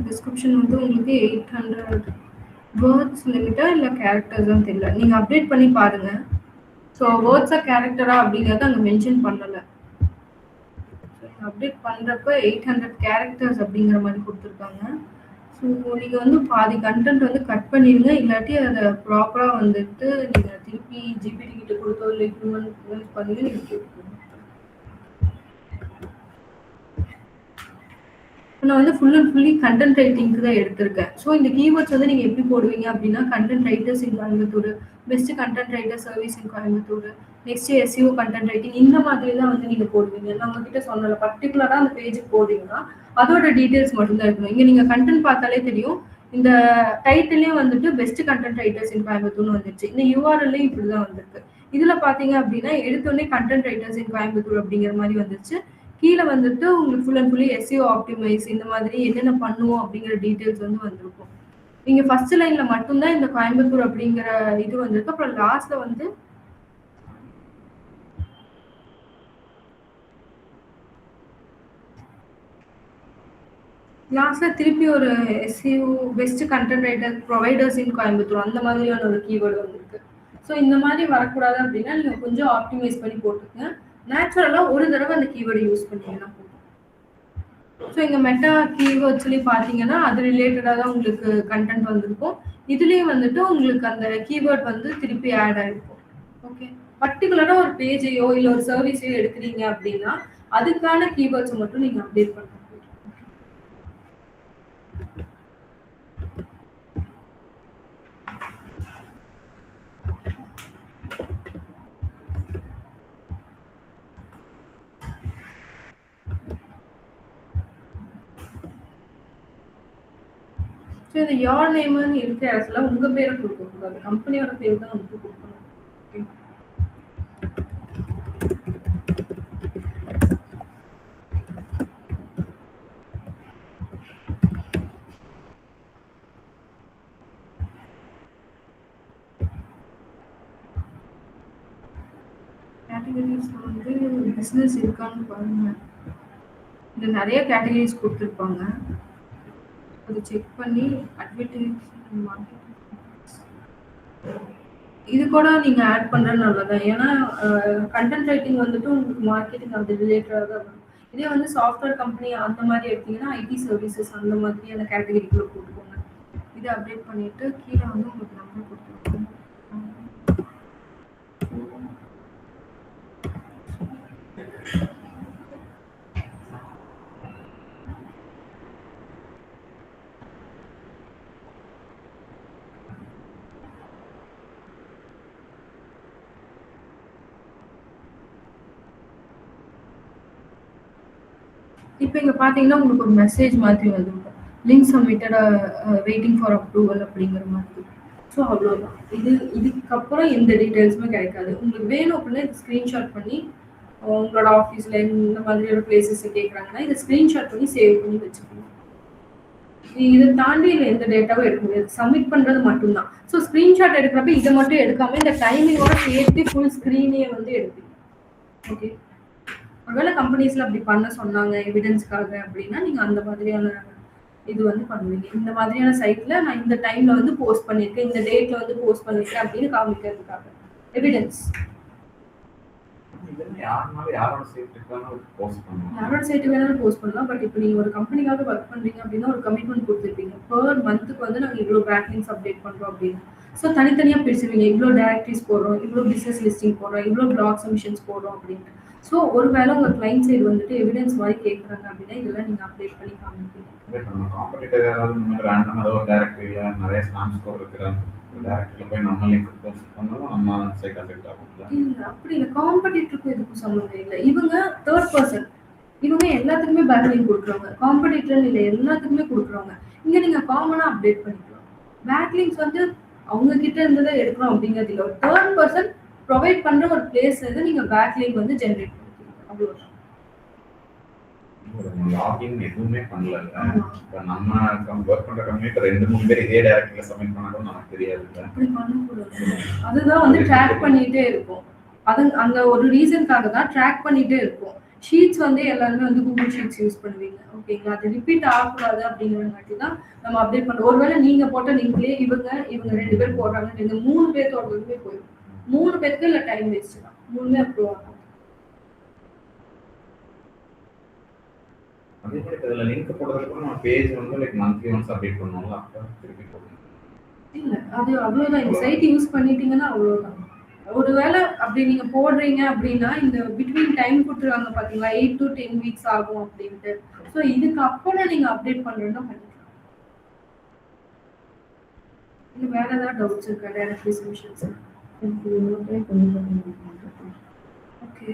டிஸ்கிரிப்ஷன் வந்து உங்களுக்கு 800 வேர்ட்ஸ் லிமிட்டா இல்லை கேரக்டர்ஸான்னு தெரியல. நீங்கள் அப்டேட் பண்ணி பாருங்க. ஸோ வேர்ட்ஸா கேரக்டரா அப்படிங்கிறத அங்கே மென்ஷன் பண்ணலை. அப்டேட் பண்ணுறப்ப 800 கேரக்டர்ஸ் அப்படிங்கிற மாதிரி கொடுத்துருக்காங்க. ஸோ நீங்கள் வந்து பாதி கண்டென்ட் வந்து கட் பண்ணிடுங்க. இல்லாட்டி அதை ப்ராப்பராக வந்துட்டு நீங்கள் திருப்பி ஜிபிடி கிட்ட கொடுத்தோ இல்லை ஹியூமன் பண்ணி நீங்கள் கேட்கணும். நான் வந்து ஃபுல் அண்ட் ஃபுல்லி கண்டென்ட் ரைட்டிங்க்கு தான் எடுத்திருக்கேன். ஸோ இந்த கீவேர்ட்ஸ் வந்து நீங்கள் எப்படி போடுவீங்க அப்படின்னா, content writers in Coimbatore, best content writer service in Coimbatore, next SEO content writing, இந்த மாதிரி தான் வந்து நீங்கள் போடுவீங்க. நான் உங்ககிட்ட சொன்னல பர்டிகுலராக அந்த பேஜுக்கு போடுறீங்கன்னா அதோட டீட்டெயில்ஸ் மட்டும்தான் இருக்கணும். இங்கே நீங்கள் கண்டென்ட் பார்த்தாலே தெரியும். இந்த டைட்டிலையும் வந்துட்டு பெஸ்ட் கண்டென்ட் ரைட்டர்ஸ் இன் கோயம்புத்தூர்னு வந்துருச்சு. இந்த யூஆர்எல்லையும் இப்படி தான் வந்திருக்கு. இதில் பார்த்தீங்க அப்படின்னா எடுத்தோடனே கண்டென்ட் ரைட்டர்ஸ் இன் கோயம்புத்தூர் அப்படிங்கிற மாதிரி வந்துருச்சு. கீழே வந்துட்டு உங்களுக்கு full and fully SEO optimise இந்த மாதிரி என்னென்ன பண்ணுவோம் அப்படிங்கிற டீட்டெயில்ஸ் வந்து வந்திருக்கும். நீங்கள் ஃபர்ஸ்ட் லைனில் மட்டும்தான் இந்த கோயம்புத்தூர் அப்படிங்கிற இது வந்திருக்கு. அப்புறம் லாஸ்ட்ல வந்து திருப்பி ஒரு SEO best content writer providers in Coimbatore அந்த மாதிரியான ஒரு கீவேர்டு வந்திருக்கு. ஸோ இந்த மாதிரி வரக்கூடாது அப்படின்னா நீங்கள் கொஞ்சம் ஆப்டிமைஸ் பண்ணி போட்டுக்கங்க. நேச்சுரலாக ஒரு தடவை அந்த கீவேர்டு யூஸ் பண்ணீங்கன்னா போதும். ஸோ இங்கே மெட்டா கீவேர்ட் சொல்லி பார்த்தீங்கன்னா அது ரிலேட்டடாக தான் உங்களுக்கு கண்டென்ட் வந்திருக்கும். இதுலேயும் வந்துட்டு உங்களுக்கு அந்த கீவேர்ட் வந்து திருப்பி ஆட் ஆகிருக்கும். ஓகே, பர்டிகுலராக ஒரு பேஜையோ இல்லை ஒரு சர்வீஸையோ எடுக்கிறீங்க அப்படின்னா அதுக்கான கீவேர்ட்ஸை மட்டும் நீங்கள் அப்டேட் பண்ணணும். ஸோ இந்த யார் நேம்னு இருக்கிற இடத்துல உங்க பேரை கொடுக்கக்கூடாது, கம்பெனியோட பேர் தான் வந்து கொடுக்கணும். கேட்டகரிஸ்ல வந்து பிஸ்னஸ் இருக்கான்னு பாருங்க. இந்த நிறைய கேட்டகரிஸ் கொடுத்துருப்பாங்க. அதை செக் பண்ணி அட்வர்டைஸ் மார்க்கெட்டிங் இது கூட நீங்கள் ஆட் பண்ணுறது நல்லதான். ஏன்னா கண்டென்ட் ரைட்டிங் வந்துட்டு உங்களுக்கு மார்க்கெட்டிங் அது ரிலேட்டடாக தான் வரும். இதே வந்து சாஃப்ட்வேர் கம்பெனி அந்த மாதிரி எடுத்தீங்கன்னா ஐடி சர்வீசஸ் அந்த மாதிரியான கேட்டகரிக்குள்ளே போட்டுக்கோங்க. இதை அப்டேட் பண்ணிவிட்டு கீழே வந்து உங்களுக்கு நம்பர் கொடுத்துருக்கோம். இப்போ இங்க பாத்தீங்கன்னா உங்களுக்கு ஒரு மெசேஜ் மாதிரி வந்துருக்கும். Link submitted waiting for approval அப்படிங்கிற மாதிரி. ஸோ அவ்வளோதான். இதுக்கப்புறம் எந்த டீட்டெயில்ஸுமே கிடைக்காது. உங்களுக்கு வேணும் அப்படின்னா இது ஸ்க்ரீன்ஷாட் பண்ணி உங்களோட ஆஃபீஸில் இந்த மாதிரியான பிளேசஸ் கேட்குறாங்கன்னா இதை ஸ்க்ரீன்ஷாட் பண்ணி சேவ் பண்ணி வச்சுக்கணும். இதை தாண்டி இதில் எந்த டேட்டாவும் எடுக்க முடியாது. சப்மிட் பண்ணுறது மட்டும்தான். ஸோ ஸ்க்ரீன்ஷாட் எடுக்கிறப்ப இதை மட்டும் எடுக்காம இந்த டைமிங்கோட சேர்த்து ஃபுல் ஸ்க்ரீனே வந்து எடுப்பீங்க. ஓகே, ஒருவேளை கம்பெனிஸ்ல அப்படி பண்ண சொன்னாங்க எவிடன்ஸ்க்காக அப்படின்னா நீங்க அந்த மாதிரியான இது வந்து பண்ணுவீங்க. இந்த மாதிரியான சைட்ல நான் இந்த டைம்ல வந்து போஸ்ட் பண்ணிருக்கேன், இந்த டேட்ல வந்து போஸ்ட் பண்ணிருக்கேன் அப்படின்னு காமிக்கிறதுக்காக எவிடன்ஸ். யாரோட சைட்டு வேணாலும் போஸ்ட் பண்ணலாம். பட் இப்போ நீங்க ஒரு கம்பெனிக்காக ஒர்க் பண்றீங்க அப்படின்னா ஒரு கமிட்மெண்ட் கொடுத்துருப்பீங்க. பெர் மந்த்துக்கு வந்து நாங்கள் இவ்வளோ பேக்லிங்ஸ் அப்டேட் பண்றோம் அப்படின்னு. ஸோ தனித்தனியாக பிரிச்சுருவீங்க. இவ்வளோ டைரக்டரிஸ் போடுறோம், இவ்வளோ பிசினஸ் லிஸ்டிங் போடுறோம், இவ்வளோ பிளாக் சப்மிஷன்ஸ் போடுறோம் அப்படின்ட்டு. ஸோ ஒரு வேளை உங்கள் கிளைண்ட் சைடு வந்துட்டு எவிடன்ஸ் மாதிரி கேட்குறாங்க அப்படின்னா இதெல்லாம் நீங்கள் அப்டேட் பண்ணி காமிப்பீங்க. காம்படிட்டர் யாராவது இந்த மாதிரி ரேண்டம் ஏதோ ஒரு டைரக்டரியில நிறைய ஸ்பாம் ஸ்கோர் இருக்கிற டைரக்டரியில் போய் நம்ம லிங்க் போஸ்ட் பண்ணாலும் நம்ம சைட் அஃபெக்ட் ஆகும். இல்லை அப்படி இல்லை, காம்படிட்டருக்கும் இதுக்கும் சம்மந்தம் இல்லை. இவங்க தேர்ட் பர்சன், இவங்க எல்லாத்துக்குமே பேக்லிங்க் கொடுக்குறவங்க. காம்படிட்டர் இல்லை, எல்லாத்துக்குமே கொடுக்குறவங்க. இங்கே நீங்கள் காமனாக அப்டேட் பண்ணிக்கலாம். பேக்லிங்ஸ் வந்து அவங்க கிட்ட இருந்ததை எடுக்கணும் அப்படிங்கிறது இல்லை. ஒரு தேர்ட் பர்சன் ப்ரொவைட் பண்ணுற ஒரு பிளேஸ் வந்து நீங்கள் பேக்லிங்க் வந்து ஜென்ரேட் பண்ணிக்கலாம். அவ்வளோதான். லாகின் எதுவுமே பண்ணல. இப்போ நம்ம ஒர்க் பண்ற கம்பெனிக்கு 2-3 பேர் இதே டைரக்டரியில சப்மிட் பண்ணாலும் நமக்கு தெரியாது. அப்படி பண்ணக்கூடாது. அதுதான் வந்து ட்ராக் பண்ணிட்டே இருக்கும். அது அந்த ஒரு ரீசனுக்காக தான் ட்ராக் பண்ணிட்டே இருக்கும். ஷீட்ஸ் வந்து எல்லாருமே வந்து கூகுள் ஷீட்ஸ் யூஸ் பண்ணுவீங்க. ஓகேங்களா? அது ரிப்பீட் ஆகக்கூடாது அப்படிங்கிறங்காட்டி தான் நம்ம அப்டேட் பண்ணுறோம். ஒருவேளை நீங்க போட்ட லிங்க்லேயே இவங்க 2 பேர் போடுறாங்க, இந்த 3 பேர்த்தோடதுமே போயிடும். 3 பேருக்கு இல்லை டைம் வேஸ்ட் தான். 3மே அப்ரூவ் ஆகும். அதே மாதிரி இதில் லிங்க் போடுறதுக்கு நம்ம பேஜ் வந்து லைக் மந்த்லி ஒன்ஸ் அப்டேட் பண்ணுவோம்ல, அப்போ திருப்பி போடணும். இல்லை அது அவ்வளோதான். இந்த சைட் யூஸ் பண்ணிட்டீங்கன்னா அவ்வளோதான். ஒருவேளை அப்படி நீங்க போடுறீங்க அப்படின்னா இந்த பிட்வீன் டைம் கொடுத்துருவாங்க பார்த்தீங்களா, 8 to 10 வீக்ஸ் ஆகும் அப்படின்ட்டு. ஸோ இதுக்கு அப்புறம் நீங்க அப்டேட் பண்ணுறதுனா பண்ணிக்கலாம். இது வேற ஏதாவது டவுட்ஸ் இருக்கா டைரக்ட்லி சொல்யூஷன்ஸ்? ஓகே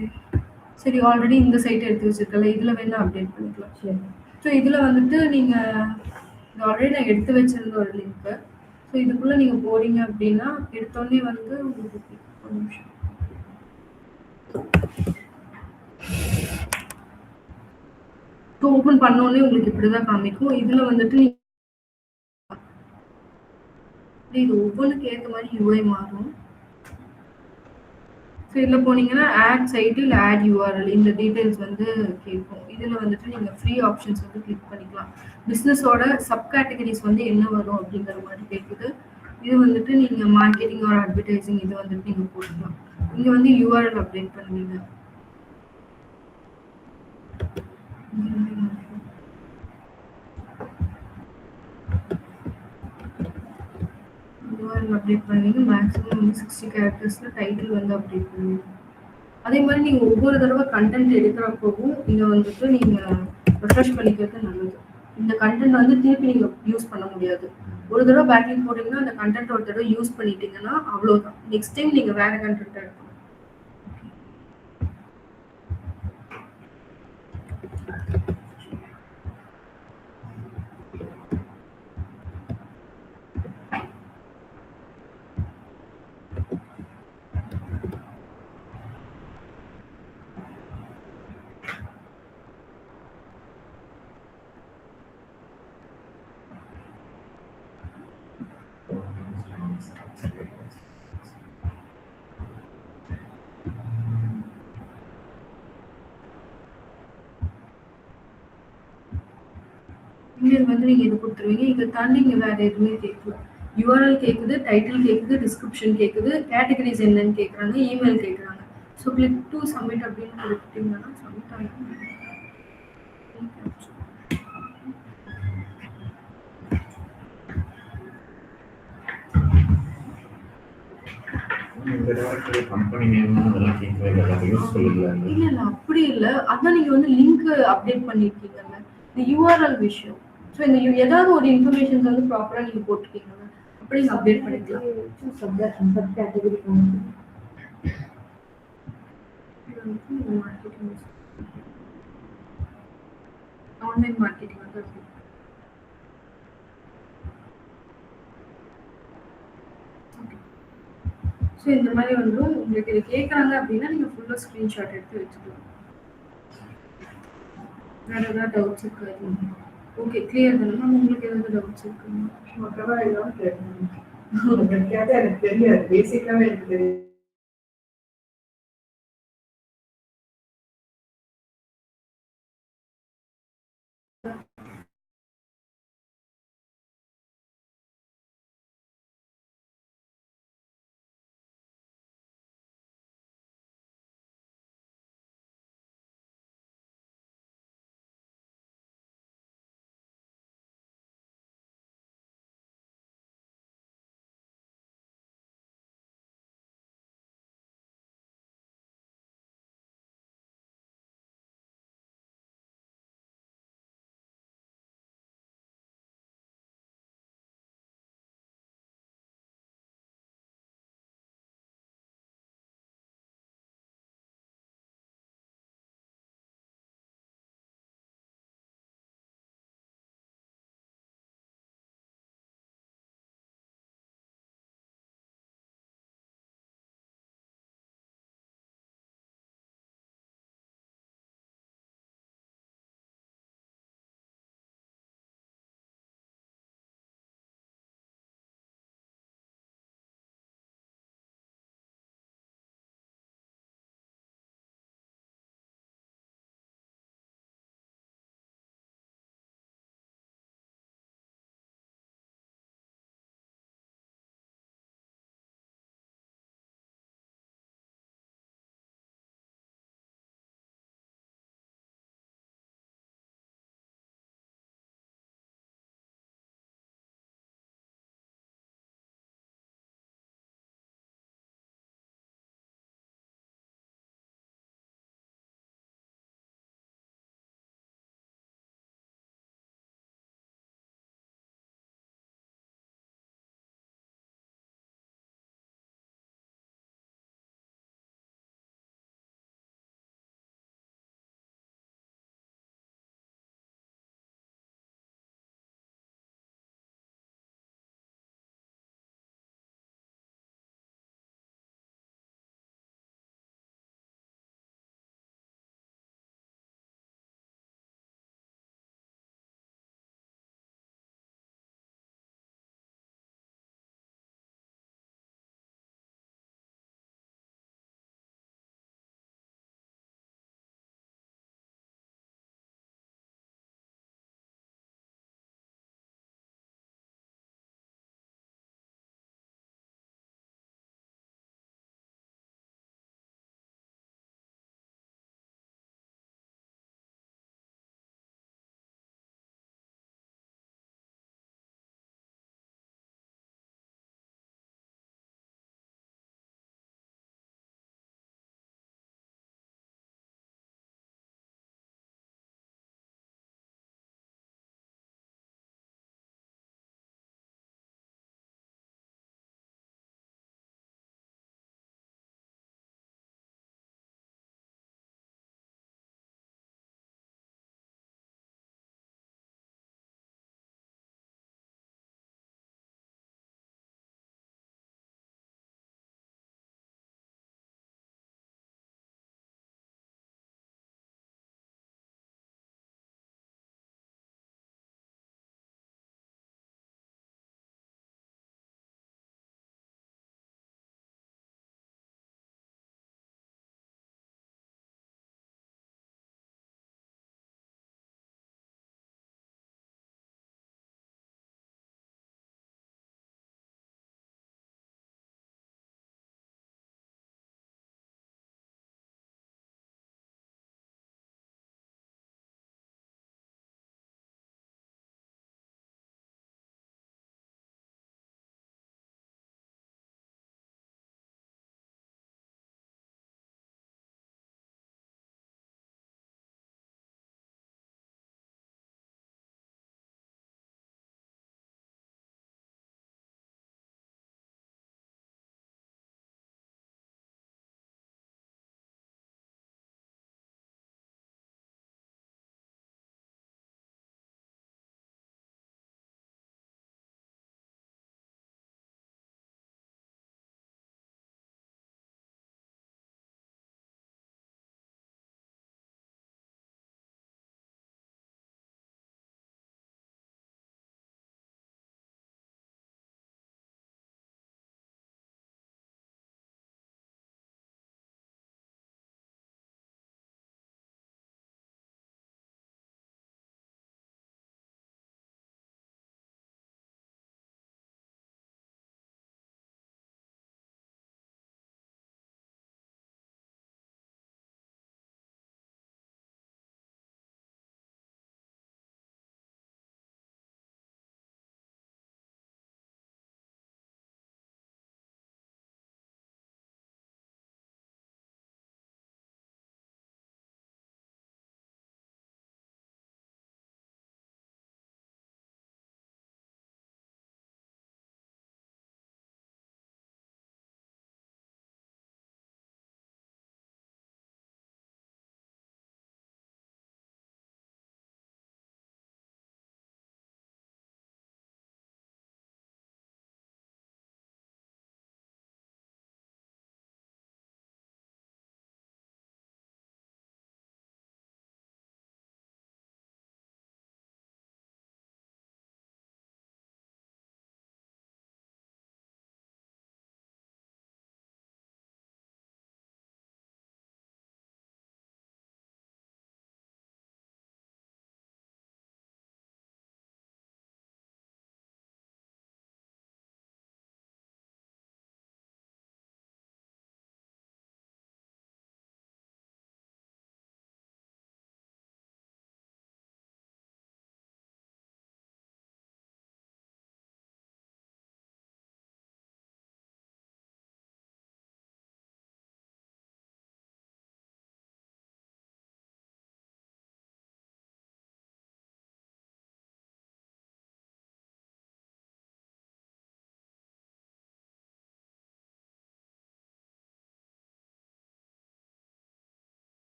சரி, ஆல்ரெடி இந்த சைட் எடுத்து வச்சிருக்கல, இதில் வேணா அப்டேட் பண்ணிக்கலாம். சரி, ஸோ இதில் வந்துட்டு நீங்கள் இது ஆல்ரெடி நான் எடுத்து வச்சிருந்த ஒரு லிங்க்கு. ஸோ இதுக்குள்ளே நீங்கள் போறீங்க அப்படின்னா எடுத்தோடனே வந்து உங்களுக்கு ஒரு நிமிஷம் ஓப்பன் பண்ணோடனே உங்களுக்கு இப்படிதான் காமிக்கும். இதில் வந்துட்டு இது ஒவ்வொன்றுக்கு ஏற்ற மாதிரி யூஐ மாறும். ஸோ இதில் போனீங்கன்னா ஆட் சைட்டு இல்லை ஆட் யூஆர்எல் இந்த டீட்டெயில்ஸ் வந்து கேட்கும். இதில் வந்துட்டு நீங்கள் ஃப்ரீ ஆப்ஷன்ஸ் வந்து கிளிக் பண்ணிக்கலாம். பிஸ்னஸோட சப் கேட்டகரிஸ் வந்து என்ன வரும் அப்படிங்கிற மாதிரி கேட்குது. இது வந்துட்டு நீங்கள் மார்க்கெட்டிங் ஒரு அட்வர்டைசிங் இது வந்துட்டு நீங்கள் போட்டுக்கலாம். இங்கே வந்து யூஆர்எல் அப்டேட் பண்ணுவீங்க. அப்டேட் பண்ணுவீங்க. மேக்ஸிமம் வந்து 60 கேரக்டர்ஸில் டைட்டில் வந்து அப்டேட் பண்ணுவீங்க. அதே மாதிரி நீங்கள் ஒவ்வொரு தடவை கண்டென்ட் எடுக்கிறப்பவும் இதை வந்துட்டு நீங்கள் ரெஃப்ரெஷ் பண்ணிக்கிறது நல்லது. இந்த கண்டென்ட் வந்து திருப்பி நீங்கள் யூஸ் பண்ண முடியாது. ஒரு தடவை பேக்கிங் போட்டிங்கன்னா அந்த கண்டென்ட் ஒரு தடவை யூஸ் பண்ணிட்டீங்கன்னா அவ்வளோதான். நெக்ஸ்ட் டைம் நீங்கள் வேறு கண்டென்ட் எடுக்கணும். இங்கே வந்து நீங்கள் இது கொடுத்துருவீங்க. இதை தாண்டி இங்கே வேறு எதுவுமே கேட்கல. யூஆர்எல் கேட்குது, டைட்டில் கேட்குது, டிஸ்கிரிப்ஷன் கேட்குது, கேட்டகரிஸ் என்னன்னு கேட்குறாங்க, இமெயில் கேட்குறாங்க. ஸோ கிளிக் டு சப்மிட் அப்படின்னு கொடுத்துட்டீங்கன்னா சப்மிட் ஆகிடும். இல்ல அப்படி இல்ல. அதான் நீங்க வந்து லிங்க் அப்டேட் பண்ணிருக்கீங்கல்ல, இந்த யூஆர்எல் விஷயம். ஸோ இந்த ஏதாவது ஒரு இன்ஃபர்மேஷன்ஸ் வந்து ப்ராப்பரா நீங்க போட்டுருக்கீங்கல்ல, அப்படி நீங்க அப்டேட் பண்ணிக்கலாம். சப் கேட்டகரி ஆன்லைன் மார்க்கெட்டிங் வந்து அப்படி. ஸோ இந்த மாதிரி வந்து உங்களுக்கு இது கேட்குறாங்க அப்படின்னா நீங்கள் ஃபுல்லாக ஸ்க்ரீன்ஷாட் எடுத்து வச்சுக்கலாம். வேறு ஏதாவது டவுட்ஸ் இருக்காது? ஓகே, கிளியர் தானே மேம்? உங்களுக்கு ஏதாவது டவுட்ஸ் இருக்குங்க? மற்றவா எல்லாம் கேட்கணும். எனக்கு தெரியாது, பேசிக்காவே எனக்கு தெரியும்.